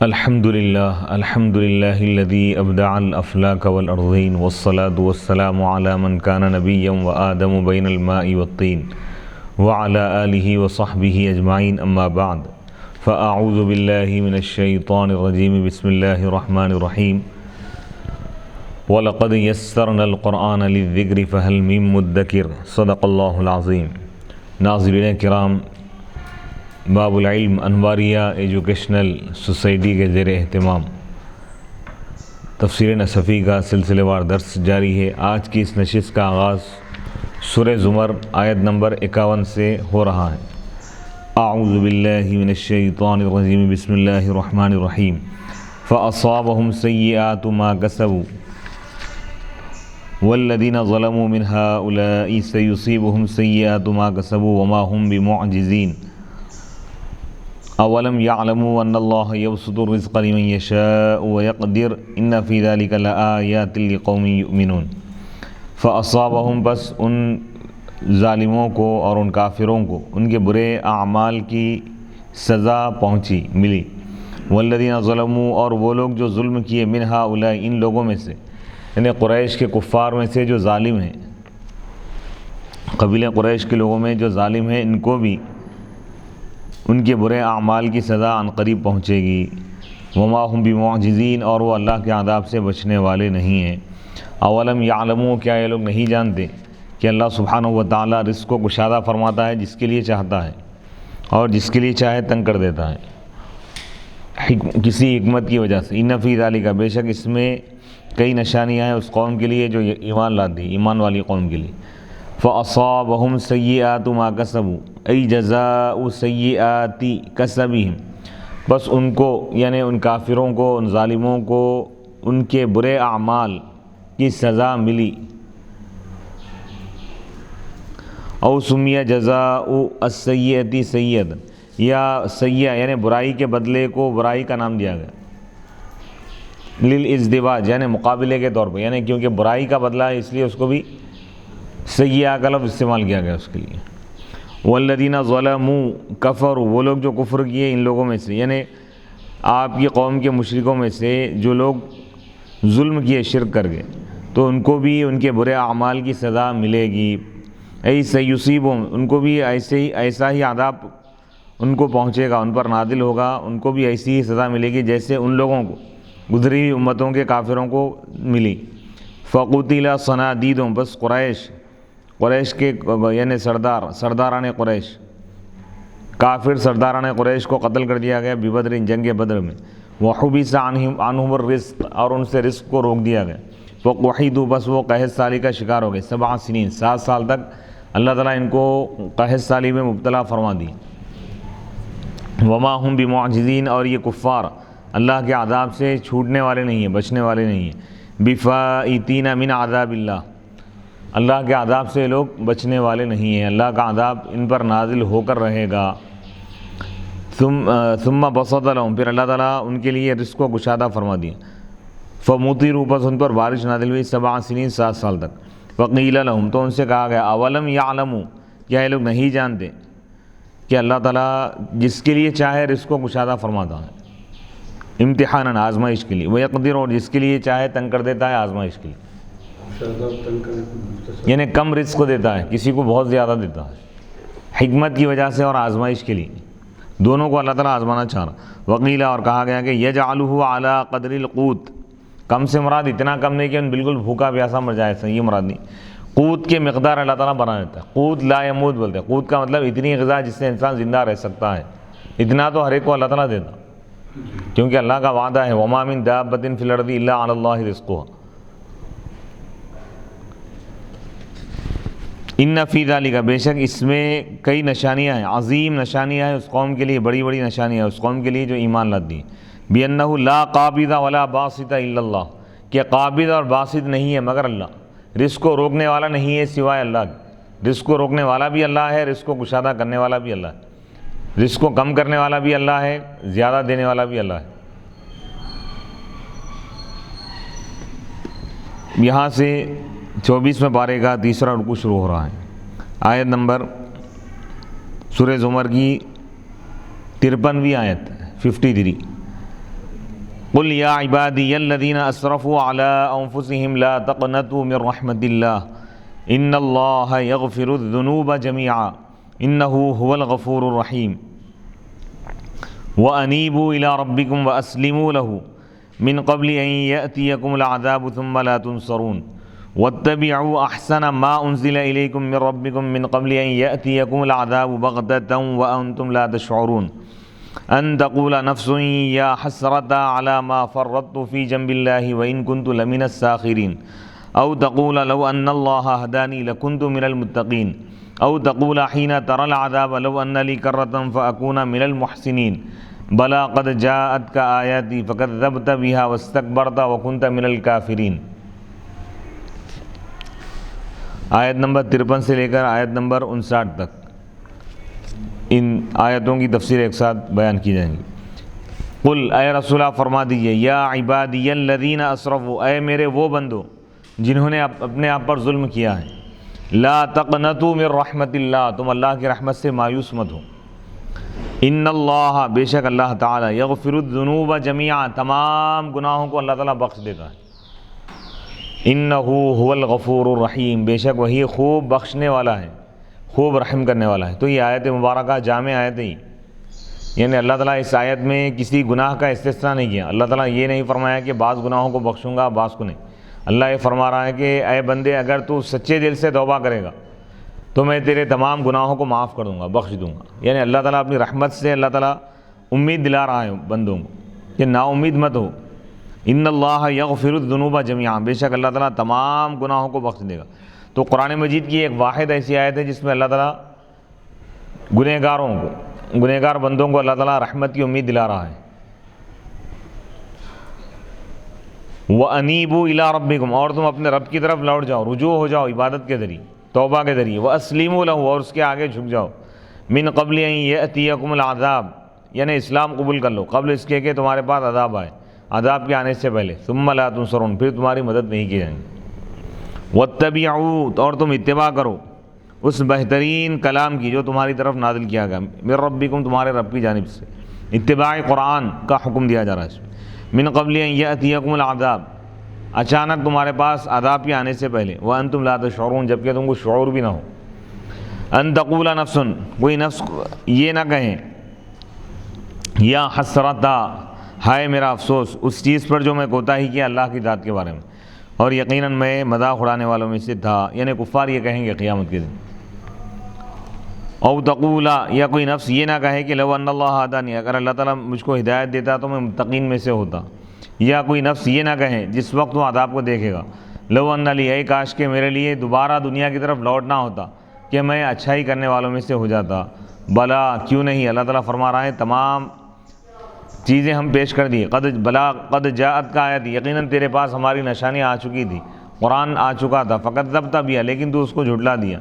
الحمد لله الذي أبدع الأفلاك والأرضين والصلاة والسلام على من كان نبيا وآدم بين الماء والطين وعلى آله وصحبه أجمعين أما بعد فأعوذ بالله من الشيطان الرجيم بسم الله الرحمن الرحيم وَلَقَدْ يَسَّرْنَا الْقُرْآنَ لِلذِّكْرِ فَهَلْ مِن مُدَّكِرٍ صدق اللہ العظیم۔ ناظرین کرام، باب العلم انواریہ ایجوکیشنل سوسائٹی کے زیر اہتمام تفسیر نصفی کا سلسلہ وار درس جاری ہے۔ آج کی اس نشست کا آغاز سورہ زمر آیت نمبر 51 سے ہو رہا ہے۔ اعوذ باللہ من الشیطان الرجیم بسم اللہ الرحمن الرحیم فَأَصَابَهُمْ سَيِّئَاتُ مَا كَسَبُوا وَالَّذِينَ ظَلَمُوا مِنْ هَؤُلَاءِ سَيُصِيبُهُمْ سَيِّئَاتُ مَا كَسَبُوا وَمَا هُمْ بِمُعْجِزِينَ اولم يعلموا ان اللہ یبسط الرزق لمن یشاء ویقدر ان فی ذلک لآیات لقوم یؤمنون۔ فاصابہم، بس ان ظالموں کو اور ان کافروں کو ان کے برے اعمال کی سزا پہنچی ملی۔ والذین ظلموا، اور وہ لوگ جو ظلم کیے، من ہؤلاء، ان لوگوں میں سے، یعنی قریش کے کفار میں سے جو ظالم ہیں، قبیلہ قریش کے لوگوں میں جو ظالم ہیں، ان کو بھی ان کے برے اعمال کی سزا عنقریب پہنچے گی۔ وما ہم بمعجزین، اور وہ اللہ کے عذاب سے بچنے والے نہیں ہیں۔ اولم یعلموا، کیا یہ لوگ نہیں جانتے کہ اللہ سبحانہ و تعالیٰ رزق کو کشادہ فرماتا ہے جس کے لیے چاہتا ہے، اور جس کے لیے چاہے تنگ کر دیتا ہے کسی حکمت کی وجہ سے۔ ان فی ذلک، بے شک اس میں کئی نشانیاں ہیں اس قوم کے لیے جو ایمان لاتی، ایمان والی قوم کے لیے۔ فَأَصَابَهُمْ سَيِّئَاتُ مَا كَسَبُوا أَيْ جَزَاءُ سَيِّئَاتِ كَسَبِهِمْ، بس ان کو، یعنی ان کافروں کو، ان ظالموں کو ان کے برے اعمال کی سزا ملی۔ او سمیہ جزاء السیئۃ سیئۃ، یا سیئہ یعنی برائی کے بدلے کو برائی کا نام دیا گیا۔ للازدواج، یعنی مقابلے کے طور پہ، یعنی کیونکہ برائی کا بدلہ ہے اس لیے اس کو بھی سیئہ کا لفظ استعمال کیا گیا اس کے لیے۔ والذین ظلموا کفروا، وہ لوگ جو کفر کیے ان لوگوں میں سے، یعنی آپ کی قوم کے مشرکوں میں سے جو لوگ ظلم کیے، شرک کر گئے، تو ان کو بھی ان کے برے اعمال کی سزا ملے گی۔ ای سیصیبہم، ان کو بھی ایسا ہی عذاب ان کو پہنچے گا، ان پر نازل ہوگا، ان کو بھی ایسی ہی سزا ملے گی جیسے ان لوگوں کو، گزری ہوئی امتوں کے کافروں کو ملی۔ فقتل صنادیدہم، بس قریش کے یعنی سرداران قریش، کافر سرداران قریش کو قتل کر دیا گیا ببدر، جنگ بدر میں۔ وحبس عنہم الرزق، اور ان سے رزق کو روک دیا گیا۔ فقحطوا، بس وہ قحط سالی کا شکار ہو گئے۔ 7 سنین، 7 سال تک اللہ تعالیٰ ان کو قحط سالی میں مبتلا فرما دی۔ وما ہم بمعجزین، اور یہ کفار اللہ کے عذاب سے چھوٹنے والے نہیں ہیں، بچنے والے نہیں ہیں۔ بفائتین من عذاب اللہ، اللہ کے عذاب سے لوگ بچنے والے نہیں ہیں، اللہ کا عذاب ان پر نازل ہو کر رہے گا۔ ثم بسط لهم، پھر اللہ تعالیٰ ان کے لیے رزق کو گشادہ فرما دیا۔ فمطروا، بس ان پر بارش نازل ہوئی 7 سنین، 7 سال تک۔ وقیل لهم، تو ان سے کہا گیا، اولم یعلموا، کیا یہ لوگ نہیں جانتے کہ اللہ تعالیٰ جس کے لیے چاہے رزق کو گشادہ فرماتا ہے، امتحانا، آزمائش کے لیے، ویقدر، اور جس کے لیے چاہے تنگ کر دیتا ہے آزمائش کے لیے، یعنی کم رزق کو دیتا ہے، کسی کو بہت زیادہ دیتا ہے، حکمت کی وجہ سے اور آزمائش کے لیے، دونوں کو اللہ تعالیٰ آزمانا چاہ رہا۔ وقیل، اور کہا گیا کہ یجعلہ علی قدر القوت، کم سے مراد اتنا کم نہیں کہ ان بالکل بھوکا پیاسا مر جائے، یہ مراد نہیں، قوت کے مقدار اللہ تعالیٰ بنا دیتا ہے۔ قوت لا یموت بولتے ہیں، قوت کا مطلب اتنی غذا جس سے انسان زندہ رہ سکتا ہے، اتنا تو ہر ایک کو اللہ تعالیٰ دیتا، کیونکہ اللہ کا وعدہ ہے وما من دابۃ فی الارض الا علی اللہ رزقها۔ ان فی ذلک، بے شک اس میں کئی نشانیاں ہیں، عظیم نشانیاں ہیں اس قوم کے لیے، بڑی بڑی نشانیاں ہیں اس قوم کے لیے جو ایمان لاتی ہے۔ بِأَنَّهُ لَا قَابِضَ وَلَا بَاسِطَ إِلَّا اللَّهُ، کہ قابض اور باسط نہیں ہے مگر اللہ، رزق کو روکنے والا نہیں ہے سوائے اللہ کے، رزق کو روکنے والا بھی اللہ ہے، رزق کو گشادہ کرنے والا بھی اللہ ہے، رزق کو کم کرنے والا بھی اللہ ہے، زیادہ دینے والا بھی اللہ ہے۔ یہاں سے 24ویں پارے کا 3را رکوع شروع ہو رہا ہے۔ آیت نمبر سورہ زمر کی 53ویں آیت 53۔ قل یا عبادی الذین اسرفوا علی انفسہم لا تقنطوا من رحمت اللہ ان اللہ یغفر الذنوب جميعا انہ هو الغفور الرحیم وانیبوا الی ربکم واسلموا له من قبل ان یأتیکم العذاب ثم لا تنصرون واتبعوا احسن ما انزل الیکم من ربکم من قبل ان یأتیکم العذاب بغتة وانتم لا تشعرون ان تقول نفس یا حسرۃ علی ما فرطت فی جنب اللہ وان کنت لمن الساخرین او تقول لو ان اللہ ہدانی لکنت من المتقین او تقول حین تری العذاب لو ان لی کرۃ فاکون من المحسنین بلا قد جاءتک آیاتی فکذبت بها واستکبرت وکنت من الکافرین۔ آیت نمبر 53 سے لے کر آیت نمبر 59 تک ان آیتوں کی تفسیر ایک ساتھ بیان کی جائیں گی۔ قل اے رسولہ فرما دیجئے، یا عبادی الذین اسرفوا، اے میرے وہ بندو جنہوں نے اپنے آپ پر ظلم کیا ہے، لا تقنطوا من رحمت اللہ، تم اللہ کی رحمت سے مایوس مت ہو، ان اللہ، بے شک اللہ تعالی، یغفر الذنوب جميعا، تمام گناہوں کو اللہ تعالیٰ بخش دیتا ہے، انہ هو الغفور الرحیم، بے شک وہی خوب بخشنے والا ہے، خوب رحم کرنے والا ہے۔ تو یہ آیت مبارکہ جامع آیت ہے، یعنی اللہ تعالیٰ اس آیت میں کسی گناہ کا استثناء نہیں کیا۔ اللہ تعالیٰ یہ نہیں فرمایا کہ بعض گناہوں کو بخشوں گا بعض کو نہیں۔ اللہ یہ فرما رہا ہے کہ اے بندے، اگر تو سچے دل سے توبہ کرے گا تو میں تیرے تمام گناہوں کو معاف کر دوں گا، بخش دوں گا۔ یعنی اللہ تعالیٰ اپنی رحمت سے اللہ تعالیٰ امید دلا رہا ہے بندوں کو کہ نا امید مت ہو، ان اللہ یغفر الذنوب جميعا، بے شک اللہ تعالیٰ تمام گناہوں کو بخش دے گا۔ تو قرآن مجید کی ایک واحد ایسی آیت ہے جس میں اللہ تعالیٰ گنہگار بندوں کو اللہ تعالیٰ رحمت کی امید دلا رہا ہے۔ وَأَنِيبُوا إِلَىٰ رَبِّكُمْ، اور تم اپنے رب کی طرف لوٹ جاؤ، رجوع ہو جاؤ عبادت کے ذریعے، توبہ کے ذریعے، وَأَسْلِمُوا لَهُ، اور اس کے آگے جھک جاؤ، مِن قَبْلِ أَن يَأْتِيَكُمُ الْعَذَابُ، یعنی اسلام قبول کر لو قبل اس کے کہ تمہارے پاس عذاب آئے، عذاب کے آنے سے پہلے، ثُمَّ لَا تُنصَرُونَ، پھر تمہاری مدد نہیں کی جائیں گی۔ وَاتَّبِعُوا، اور تم اتباع کرو اس بہترین کلام کی جو تمہاری طرف نازل کیا گیا، من ربکم، تمہارے رب کی جانب سے، اتباع قرآن کا حکم دیا جا رہا ہے اس میں۔ من قبل ان یأتیکم العذاب، اچانک تمہارے پاس عذاب کے آنے سے پہلے، وانتم لا تشعرون، جبکہ تم کو شعور بھی نہ ہو۔ ان تقول نفس، کوئی نفس یہ نہ کہیں، یا حسرتا، ہائے میرا افسوس اس چیز پر جو میں کوتاہی کیا اللہ کی ذات کے بارے میں، اور یقیناً میں مذاق اڑانے والوں میں سے تھا، یعنی کفار یہ کہیں گے قیامت کے دن۔ او تقولا، یا کوئی نفس یہ نہ کہے کہ لو ان اللہ ہدانی، اگر اللہ تعالیٰ مجھ کو ہدایت دیتا تو میں متقین میں سے ہوتا۔ یا کوئی نفس یہ نہ کہے جس وقت وہ عذاب کو دیکھے گا، لو ان لی، اے کاش کہ میرے لیے دوبارہ دنیا کی طرف لوٹنا ہوتا کہ میں اچھائی کرنے والوں میں سے ہو جاتا۔ بلا، کیوں نہیں، اللہ تعالیٰ فرما رہا ہے تمام چیزیں ہم پیش کر دی، قد جاءت کا آیت، یقیناً تیرے پاس ہماری نشانیاں آ چکی تھی، قرآن آ چکا تھا، فکذبت بہا، لیکن تو اس کو جھٹلا دیا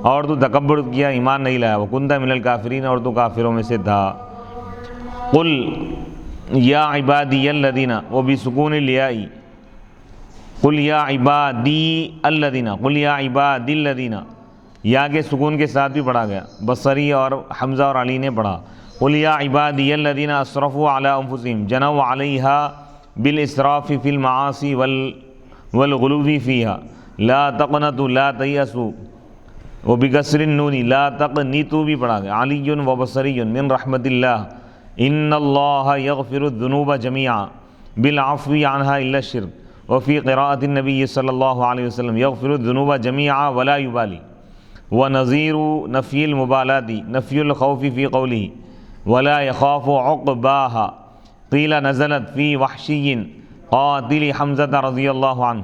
اور تو تکبر کیا، ایمان نہیں لایا، وکنت من الکافرین، اور تو کافروں میں سے تھا۔ قل یا عبادی الذین، وہ بھی سکون الیاء، قل یا عبادی الذین، قل یا عبادی الذین، یا کے سکون کے ساتھ بھی پڑھا گیا، بصری اور حمزہ اور علی نے پڑھا۔ قل یا عبادی الذین اسرفوا علی انفسہم جنوا علیہا بالاسراف فی المعاصی والغلو فیہا لا تقنطوا، لا تیأسوا، وبکسر النون، لا تقنطوا بھی پڑھا گیا، علی وبصری من رحمت اللہ ان اللہ یغفر الذنوب جميعا بالعفو عنہا الا الشرک، وفی قراءۃ النبی صلی اللہ علیہ وسلم یغفر الذنوب جميعا ولا یبالی، ونظیر نفی المبالات نفی الخوف فی قولہ ولا يخاف عقباها، قیل نزلت فی وحشی قاتل حمزة رضی اللہ عنہ،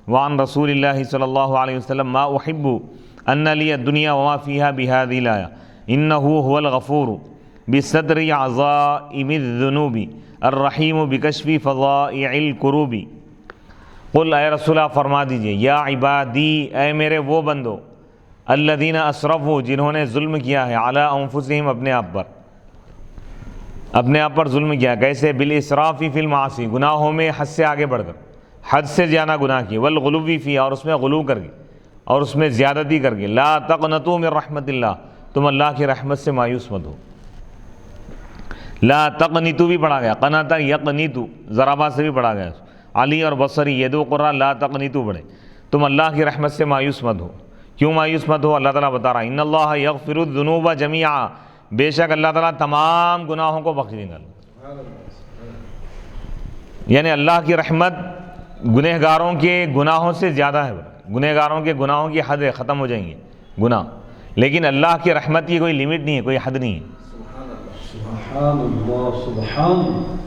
وعن رسول اللہ صلی اللہ علیہ وسلم ما احب ان لی الدنیا وما فیہا بہذه الآیہ انہ هو الغفور بستر عظائم الذنوب الرحیم بکشف فضائع الکروب۔ قل، اے رسولہ فرما دیجئے، یا عبادی، اے میرے وہ بندو، الذین اسرفوا، جنہوں نے ظلم کیا ہے، علی انفسہم، اپنے آپ پر ظلم کیا، کیسے؟ بالاسراف فی المعاصی، گناہوں میں حد سے آگے بڑھ کر، حد سے زیادہ گناہ کیے، والغلو فی، اور اس میں غلو کر کے اور اس میں زیادتی کر کے، لا تقنطوا من رحمت اللہ، تم اللہ کی رحمت سے مایوس مت ہو، لا تقنطو بھی پڑھا گیا، قنط یقنطو ضربہ سے بھی پڑھا گیا، علی اور بصری یہ دو قرآن لا تقنطو پڑھے۔ تم اللہ کی رحمت سے مایوس مت ہو۔ کیوں مایوس مت ہو؟ اللہ تعالیٰ بتا رہا ہے ان اللہ یغفر الذنوب جميعا، بے شک اللہ تعالیٰ تمام گناہوں کو بخش دے گا۔ یعنی اللہ کی رحمت گنہگاروں کے گناہوں سے زیادہ ہے، گنہگاروں کے گناہوں کی حد ختم ہو جائیں گے گناہ، لیکن اللہ کی رحمت کی کوئی لمٹ نہیں ہے، کوئی حد نہیں ہے۔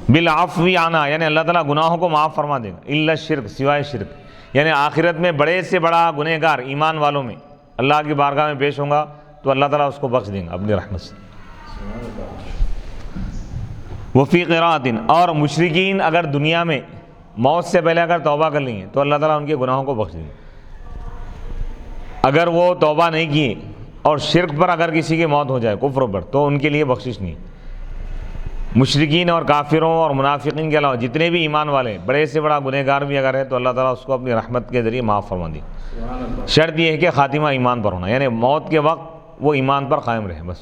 بالعفو عنہ، یعنی اللہ تعالیٰ گناہوں کو معاف فرما دے گا، الا الشرک، سوائے شرک۔ یعنی آخرت میں بڑے سے بڑا گنہگار ایمان والوں میں اللہ کی بارگاہ میں پیش ہوں گا تو اللہ تعالیٰ اس کو بخش دیں گا اپنی رحمت سے۔ وفی قراءۃ، اور مشرکین اگر دنیا میں موت سے پہلے اگر توبہ کر لیں گے تو اللہ تعالیٰ ان کے گناہوں کو بخش دیں گے۔ اگر وہ توبہ نہیں کیے اور شرک پر اگر کسی کی موت ہو جائے، کفر پر، تو ان کے لیے بخشش نہیں۔ مشرکین اور کافروں اور منافقین کے علاوہ جتنے بھی ایمان والے بڑے سے بڑا گنہگار بھی اگر ہے تو اللہ تعالیٰ اس کو اپنی رحمت کے ذریعے معاف فرما دی۔ شرط یہ ہے کہ خاتمہ ایمان پر ہونا، یعنی موت کے وقت وہ ایمان پر قائم رہے، بس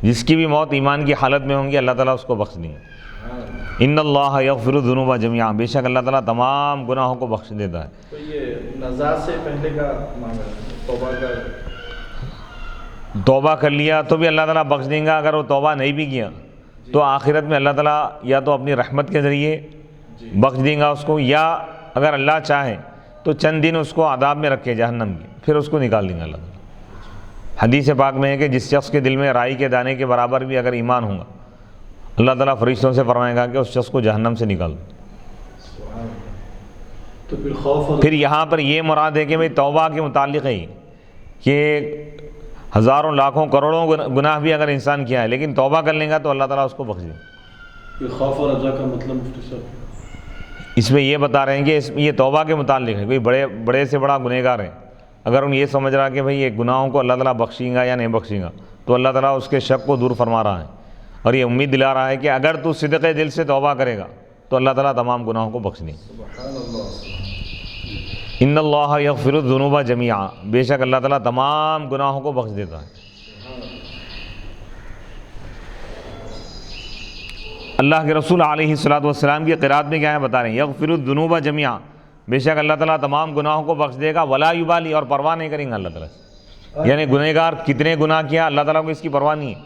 جس کی بھی موت ایمان کی حالت میں ہوں گی اللہ تعالیٰ اس کو بخش دیں گے۔ ان اللہ یغفر الذنوب جميعا، بے شک اللہ تعالیٰ تمام گناہوں کو بخش دیتا ہے۔ تو یہ نزا سے پہلے کا معنی ہے، توبہ کا توبہ کر لیا تو بھی اللہ تعالیٰ بخش دیں گا، اگر وہ توبہ نہیں بھی کیا تو آخرت میں اللہ تعالیٰ یا تو اپنی رحمت کے ذریعے بخش دیں گا اس کو، یا اگر اللہ چاہے تو چند دن اس کو عذاب میں رکھے جہنم کی، پھر اس کو نکال دیں گا اللہ تعالیٰ۔ حدیث پاک میں ہے کہ جس شخص کے دل میں رائی کے دانے کے برابر بھی اگر ایمان ہوگا اللہ تعالیٰ فرشتوں سے فرمائے گا کہ اس شخص کو جہنم سے نکال دو۔ تو پھر خوف پھر یہاں پر یہ مراد ہے کہ بھئی توبہ کے متعلق ہے کہ ہزاروں لاکھوں کروڑوں گناہ بھی اگر انسان کیا ہے لیکن توبہ کر لیں گا تو اللہ تعالیٰ اس کو بخش دے۔ یہ خوف اور رجا کا مطلب مفتی صاحب اس میں یہ بتا رہے ہیں کہ یہ توبہ کے متعلق ہے، کوئی بڑے سے بڑا گنہگار ہے، اگر ان یہ سمجھ رہا کہ بھئی یہ گناہوں کو اللہ تعالیٰ بخشیں گا یا نہیں بخشیں گا تو اللہ تعالیٰ اس کے شک کو دور فرما رہا ہے اور یہ امید دلا رہا ہے کہ اگر تو صدق دل سے توبہ کرے گا تو اللہ تعالیٰ تمام گناہوں کو بخش دے۔ سبحان اللہ۔ ان اللہ یغفر الذنوب جميعا، بے شک اللہ تعالیٰ تمام گناہوں کو بخش دیتا ہے۔ اللہ کے رسول علیہ الصلوۃ والسلام کی قرات میں کیا ہے بتا رہے ہیں، یغفر الذنوب جميعا، بے شک اللہ تعالیٰ تمام گناہوں کو بخش دے گا، ولا یبالی، اور پرواہ نہیں کریں گے اللہ تعالیٰ سے۔ یعنی گنہگار کتنے گناہ کیا اللہ تعالیٰ کو اس کی پرواہ نہیں ہے،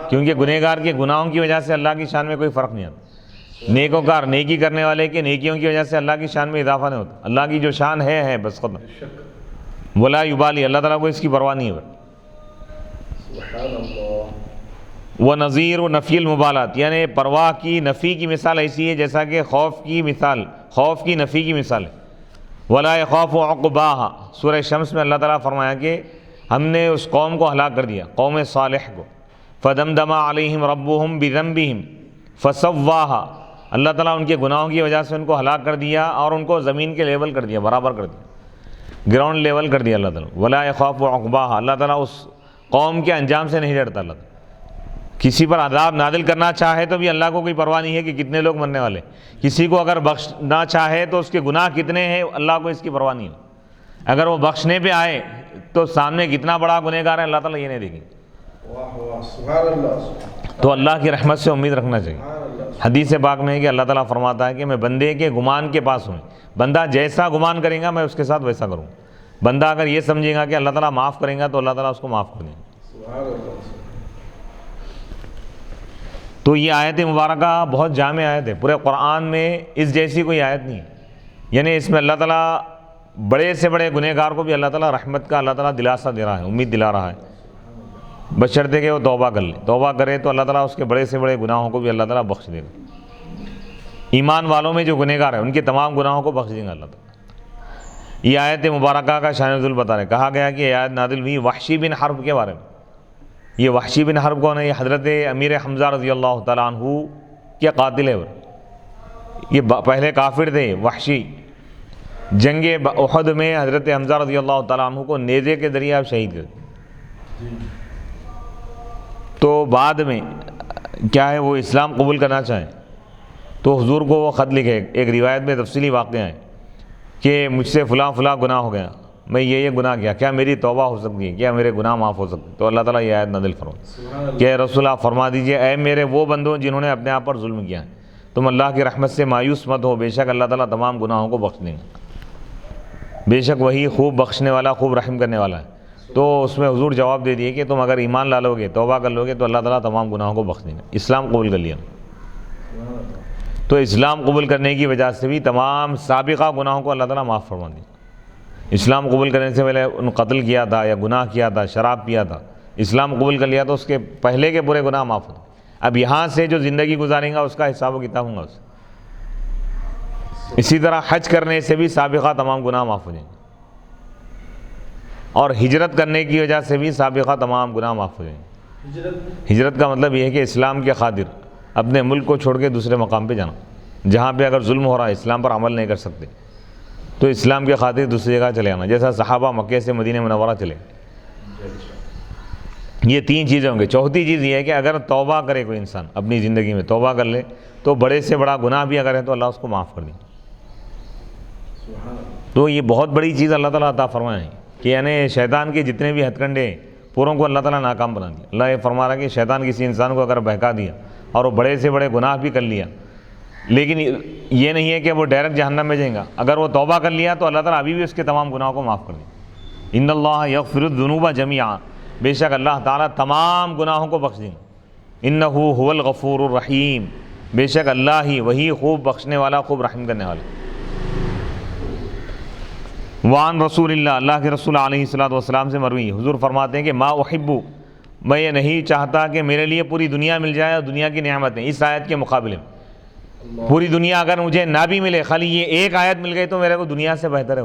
کیونکہ گنہگار کے گناہوں کی وجہ سے اللہ کی شان میں کوئی فرق نہیں آتا۔ نیکوکار نیکی کرنے والے کے نیکیوں کی وجہ سے اللہ کی شان میں اضافہ نہیں ہوتا، اللہ کی جو شان ہے بس ختم۔ ولا یبالی، اللہ تعالیٰ کو اس کی پرواہ نہیں ہے۔ سبحان اللہ۔ وہ نظیر و نفی المبالات، یعنی پرواہ کی نفی کی مثال ایسی ہے جیسا کہ خوف کی نفی کی مثال ہے۔ ولا یخاف عقباہا، سورہ شمس میں اللہ تعالیٰ فرمایا کہ ہم نے اس قوم کو ہلاک کر دیا، قوم صالح کو، فدمدم علیہم ربہم بذنبہم فسواہا، اللہ تعالیٰ ان کے گناہوں کی وجہ سے ان کو ہلاک کر دیا اور ان کو زمین کے لیول کر دیا، برابر کر دیا، گراؤنڈ لیول کر دیا اللہ تعالیٰ۔ ولا یخاف عقباہا، اللہ تعالیٰ اس قوم کے انجام سے نہیں ڈرتا۔ اللہ تعالیٰ کسی پر عذاب نازل کرنا چاہے تو بھی اللہ کو کوئی پرواہ نہیں ہے کہ کتنے لوگ مرنے والے، کسی کو اگر بخشنا چاہے تو اس کے گناہ کتنے ہیں اللہ کو اس کی پرواہ نہیں ہے۔ اگر وہ بخشنے پہ آئے تو سامنے کتنا بڑا گنہگار ہے اللہ تعالیٰ یہ نہیں دیکھیں گے۔ واہ واہ، سبحان اللہ۔ تو اللہ کی رحمت سے امید رکھنا چاہیے۔ حدیث پاک میں ہے کہ اللہ تعالیٰ فرماتا ہے کہ میں بندے کے گمان کے پاس ہوں، بندہ جیسا گمان کرے گا میں اس کے ساتھ ویسا کروں۔ بندہ اگر یہ سمجھے گا کہ اللہ تعالیٰ معاف کرے گا تو اللہ تعالیٰ اس کو معاف کر دیں گے۔ سبحان اللہ۔ تو یہ آیت مبارکہ بہت جامع آیت ہے، پورے قرآن میں اس جیسی کوئی آیت نہیں ہے۔ یعنی اس میں اللہ تعالیٰ بڑے سے بڑے گنہگار کو بھی اللہ تعالیٰ رحمت کا اللہ تعالیٰ دلاسا دے رہا ہے، امید دلا رہا ہے، بشرطے کہ وہ توبہ کر لے، توبہ کرے تو اللہ تعالیٰ اس کے بڑے سے بڑے گناہوں کو بھی اللہ تعالیٰ بخش دے گا۔ ایمان والوں میں جو گنہگار ہیں ان کے تمام گناہوں کو بخش دیں گا اللہ تعالیٰ۔ یہ آیت مبارکہ کا شان نزول بتا رہے، کہا گیا کہ یہ آیت نازل ہوئی وحشی بن حرب کے بارے میں۔ یہ وحشی بن حرب کون ہے؟ یہ حضرت امیر حمزہ رضی اللہ تعالیٰ عنہ کے قاتل ہے۔ یہ پہلے کافر تھے، وحشی جنگ احد میں حضرت حمزہ رضی اللہ تعالیٰ عنہ کو نیزے کے ذریعے آپ شہید کر دیا۔ تو بعد میں کیا ہے وہ اسلام قبول کرنا چاہیں تو حضور کو وہ خط لکھے، ایک روایت میں تفصیلی واقعہ ہے کہ مجھ سے فلاں فلاں گناہ ہو گیا، میں یہ گناہ کیا، کیا میری توبہ ہو سکتی ہے، کیا میرے گناہ معاف ہو سکتے ہیں؟ تو اللہ تعالیٰ یہ آیت نازل فرمائے کہ اے رسول آپ فرما دیجئے اے میرے وہ بندوں جنہوں نے اپنے آپ پر ظلم کیا ہے، تم اللہ کی رحمت سے مایوس مت ہو، بے شک اللہ تعالیٰ تمام گناہوں کو بخش دیں گے، بے شک وہی خوب بخشنے والا خوب رحم کرنے والا ہے۔ تو اس میں حضور جواب دے دیے کہ تم اگر ایمان لا لو گے، توبہ کر لو گے، تو اللہ تعالیٰ تمام گناہوں کو بخش دیں گے۔ اسلام قبول کر لیا، تو اسلام قبول کرنے کی وجہ سے بھی تمام سابقہ گناہوں کو اللہ تعالیٰ معاف فرما دیا۔ اسلام قبول کرنے سے پہلے ان قتل کیا تھا یا گناہ کیا تھا، شراب پیا تھا، اسلام قبول کر لیا تو اس کے پہلے کے برے گناہ معاف ہوتے۔ اب یہاں سے جو زندگی گزاریں گا اس کا حساب و کتاب ہوں گا اس۔ اسی طرح حج کرنے سے بھی سابقہ تمام گناہ معاف ہو جائیں گے، اور ہجرت کرنے کی وجہ سے بھی سابقہ تمام گناہ معاف ہو جائیں گے۔ ہجرت کا مطلب یہ ہے کہ اسلام کے خاطر اپنے ملک کو چھوڑ کے دوسرے مقام پہ جانا، جہاں پہ اگر ظلم ہو رہا ہے، اسلام پر عمل نہیں کر سکتے، تو اسلام کے خاطر دوسری جگہ چلے آنا، جیسا صحابہ مکے سے مدینہ منورہ چلے۔ یہ تین چیزیں ہوں گے۔ چوتھی چیز یہ ہے کہ اگر توبہ کرے کوئی انسان، اپنی زندگی میں توبہ کر لے، تو بڑے سے بڑا گناہ بھی اگر ہے تو اللہ اس کو معاف کر دے۔ تو یہ بہت بڑی چیز اللہ تعالیٰ عطا فرمائے ہیں کہ یعنی شیطان کے جتنے بھی ہتھ کنڈے پوروں کو اللہ تعالیٰ ناکام بنا دیا۔ اللہ یہ فرما رہا ہے کہ شیطان کسی انسان کو اگر بہکا دیا اور وہ بڑے سے بڑے گناہ بھی کر لیا، لیکن یہ نہیں ہے کہ وہ ڈائریکٹ جہنم میں جائیں گا، اگر وہ توبہ کر لیا تو اللہ تعالیٰ ابھی بھی اس کے تمام گناہوں کو معاف کر دیں۔ ان اللہ یغفر الذنوب جميعا، بے شک اللہ تعالیٰ تمام گناہوں کو بخش دیں گے۔ انہ هو الغفور الرحیم، بے شک اللہ ہی وہی خوب بخشنے والا خوب رحم کرنے والا۔ وعن رسول اللہ کے رسول علیہ الصلوۃ والسلام سے مروی، حضور فرماتے ہیں کہ ما احب، میں یہ نہیں چاہتا کہ میرے لیے پوری دنیا مل جائے اور دنیا کی نعمتیں، اس آیت کے مقابلے میں پوری دنیا اگر مجھے نہ بھی ملے، خالی یہ ایک آیت مل گئی تو میرے کو دنیا سے بہتر ہے۔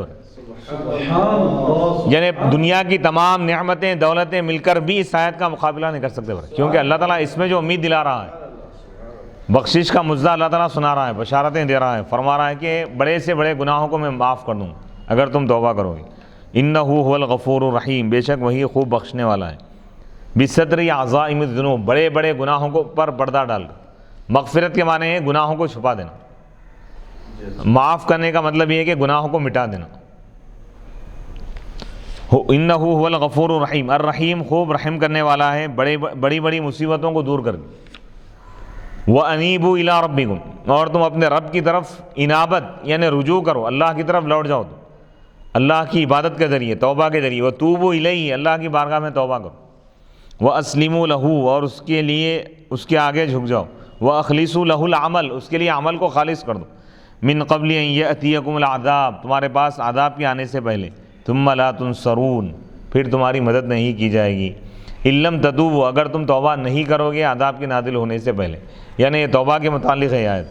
یعنی دنیا کی تمام نعمتیں دولتیں مل کر بھی اس آیت کا مقابلہ نہیں کر سکتے، کیونکہ اللہ تعالیٰ اس میں جو امید دلا رہا ہے، بخشش کا مزہ اللہ تعالیٰ سنا رہا ہے، بشارتیں دے رہا ہے، فرما رہا ہے کہ بڑے سے بڑے گناہوں کو میں معاف کر دوں اگر تم توبہ کرو گے۔ انہ هو الغفور الرحیم، بے شک وہی خوب بخشنے والا ہے۔ بستر عظائم الذنوب، بڑے بڑے گناہوں کو پر پردہ ڈال کر۔ مغفرت کے معنی ہے گناہوں کو چھپا دینا، معاف کرنے کا مطلب یہ ہے کہ گناہوں کو مٹا دینا۔ انہ هو الغفور الرحیم، الرحیم خوب رحم کرنے والا ہے، بڑی بڑی مصیبتوں کو دور کر کے۔ وَأَنِيبُوا إِلَىٰ رَبِّكُمْ، اور تم اپنے رب کی طرف انابت یعنی رجوع کرو، اللہ کی طرف لوٹ جاؤ، تم اللہ کی عبادت کے ذریعے، توبہ کے ذریعے۔ وَتُوبُوا إِلَيْهِ، اللہ کی بارگاہ میں توبہ کرو۔ وَأَسْلِمُوا لَهُ، اور اس کے لیے اس کے آگے جھک جاؤ۔ وَأَخْلِصُوا لَهُ الْعَمَلَ، اس کے لیے عمل کو خالص کر دو۔ مِن قَبْلِ أَن يَأْتِيَكُمُ الْعَذَابُ، تمہارے پاس عذاب کے آنے سے پہلے۔ ثُمَّ لَا تُنصَرُونَ، پھر تمہاری مدد نہیں کی جائے گی۔ إِن لَّمْ تَتُوبُوا، اگر تم توبہ نہیں کرو گے عذاب کے نازل ہونے سے پہلے، یعنی یہ توبہ کے متعلق ہے آیت۔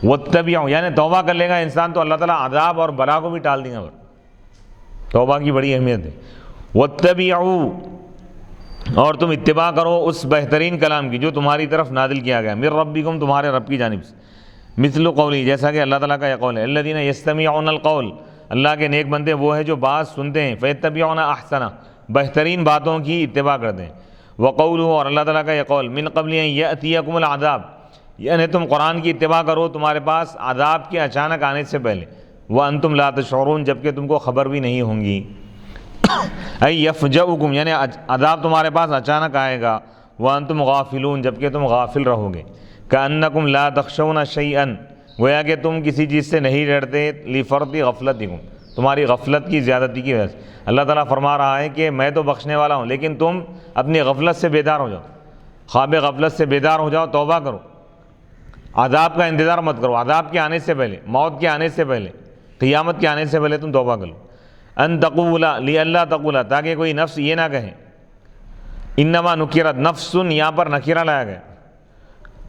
وَاتَّبِعُوا، یعنی توبہ کر لے گا انسان تو اللہ تعالیٰ عذاب اور بلا کو بھی ٹال دیں گا۔ توبہ کی بڑی اہمیت ہے۔ وَاتَّبِعُوا، اور تم اتباع کرو اس بہترین کلام کی جو تمہاری طرف نازل کیا گیا، مِن ربکم، تمہارے رب کی جانب سے۔ مثل قولی، جیسا کہ اللہ تعالیٰ کا یہ قول ہے، الذین یستمعون القول، اللہ کے نیک بندے وہ ہیں جو بات سنتے ہیں، فیتبعون احسنہ، بہترین باتوں کی اتباع کرتے ہیں۔ وقولہ، اور اللہ تعالیٰ کا یہ قول، من قبل ان یأتیکم العذاب، یعنی تم قرآن کی اتباع کرو تمہارے پاس عذاب کے اچانک آنے سے پہلے۔ وانتم لا تشعرون، جبکہ تم کو خبر بھی نہیں ہوں گی۔ ای یفجؤکم، یعنی عذاب تمہارے پاس اچانک آئے گا۔ وانتم غافلون، جبکہ تم غافل رہو گے۔ کأنکم لا تخشون شیئا، گویا کہ تم کسی چیز سے نہیں ڈرتے، لفرط غفلتکم، تمہاری غفلت کی زیادتی کی وجہ سے۔ اللہ تعالیٰ فرما رہا ہے کہ میں تو بخشنے والا ہوں، لیکن تم اپنی غفلت سے بیدار ہو جاؤ، خواب غفلت سے بیدار ہو جاؤ، توبہ کرو، عذاب کا انتظار مت کرو، عذاب کے آنے سے پہلے، موت کے آنے سے پہلے، قیامت کے آنے سے پہلے تم توبہ کرو۔ ان تقولا، لئلا تقولا، تاکہ کوئی نفس یہ نہ کہے، انما نکرت نفس، یہاں پر نکرہ لایا گیا،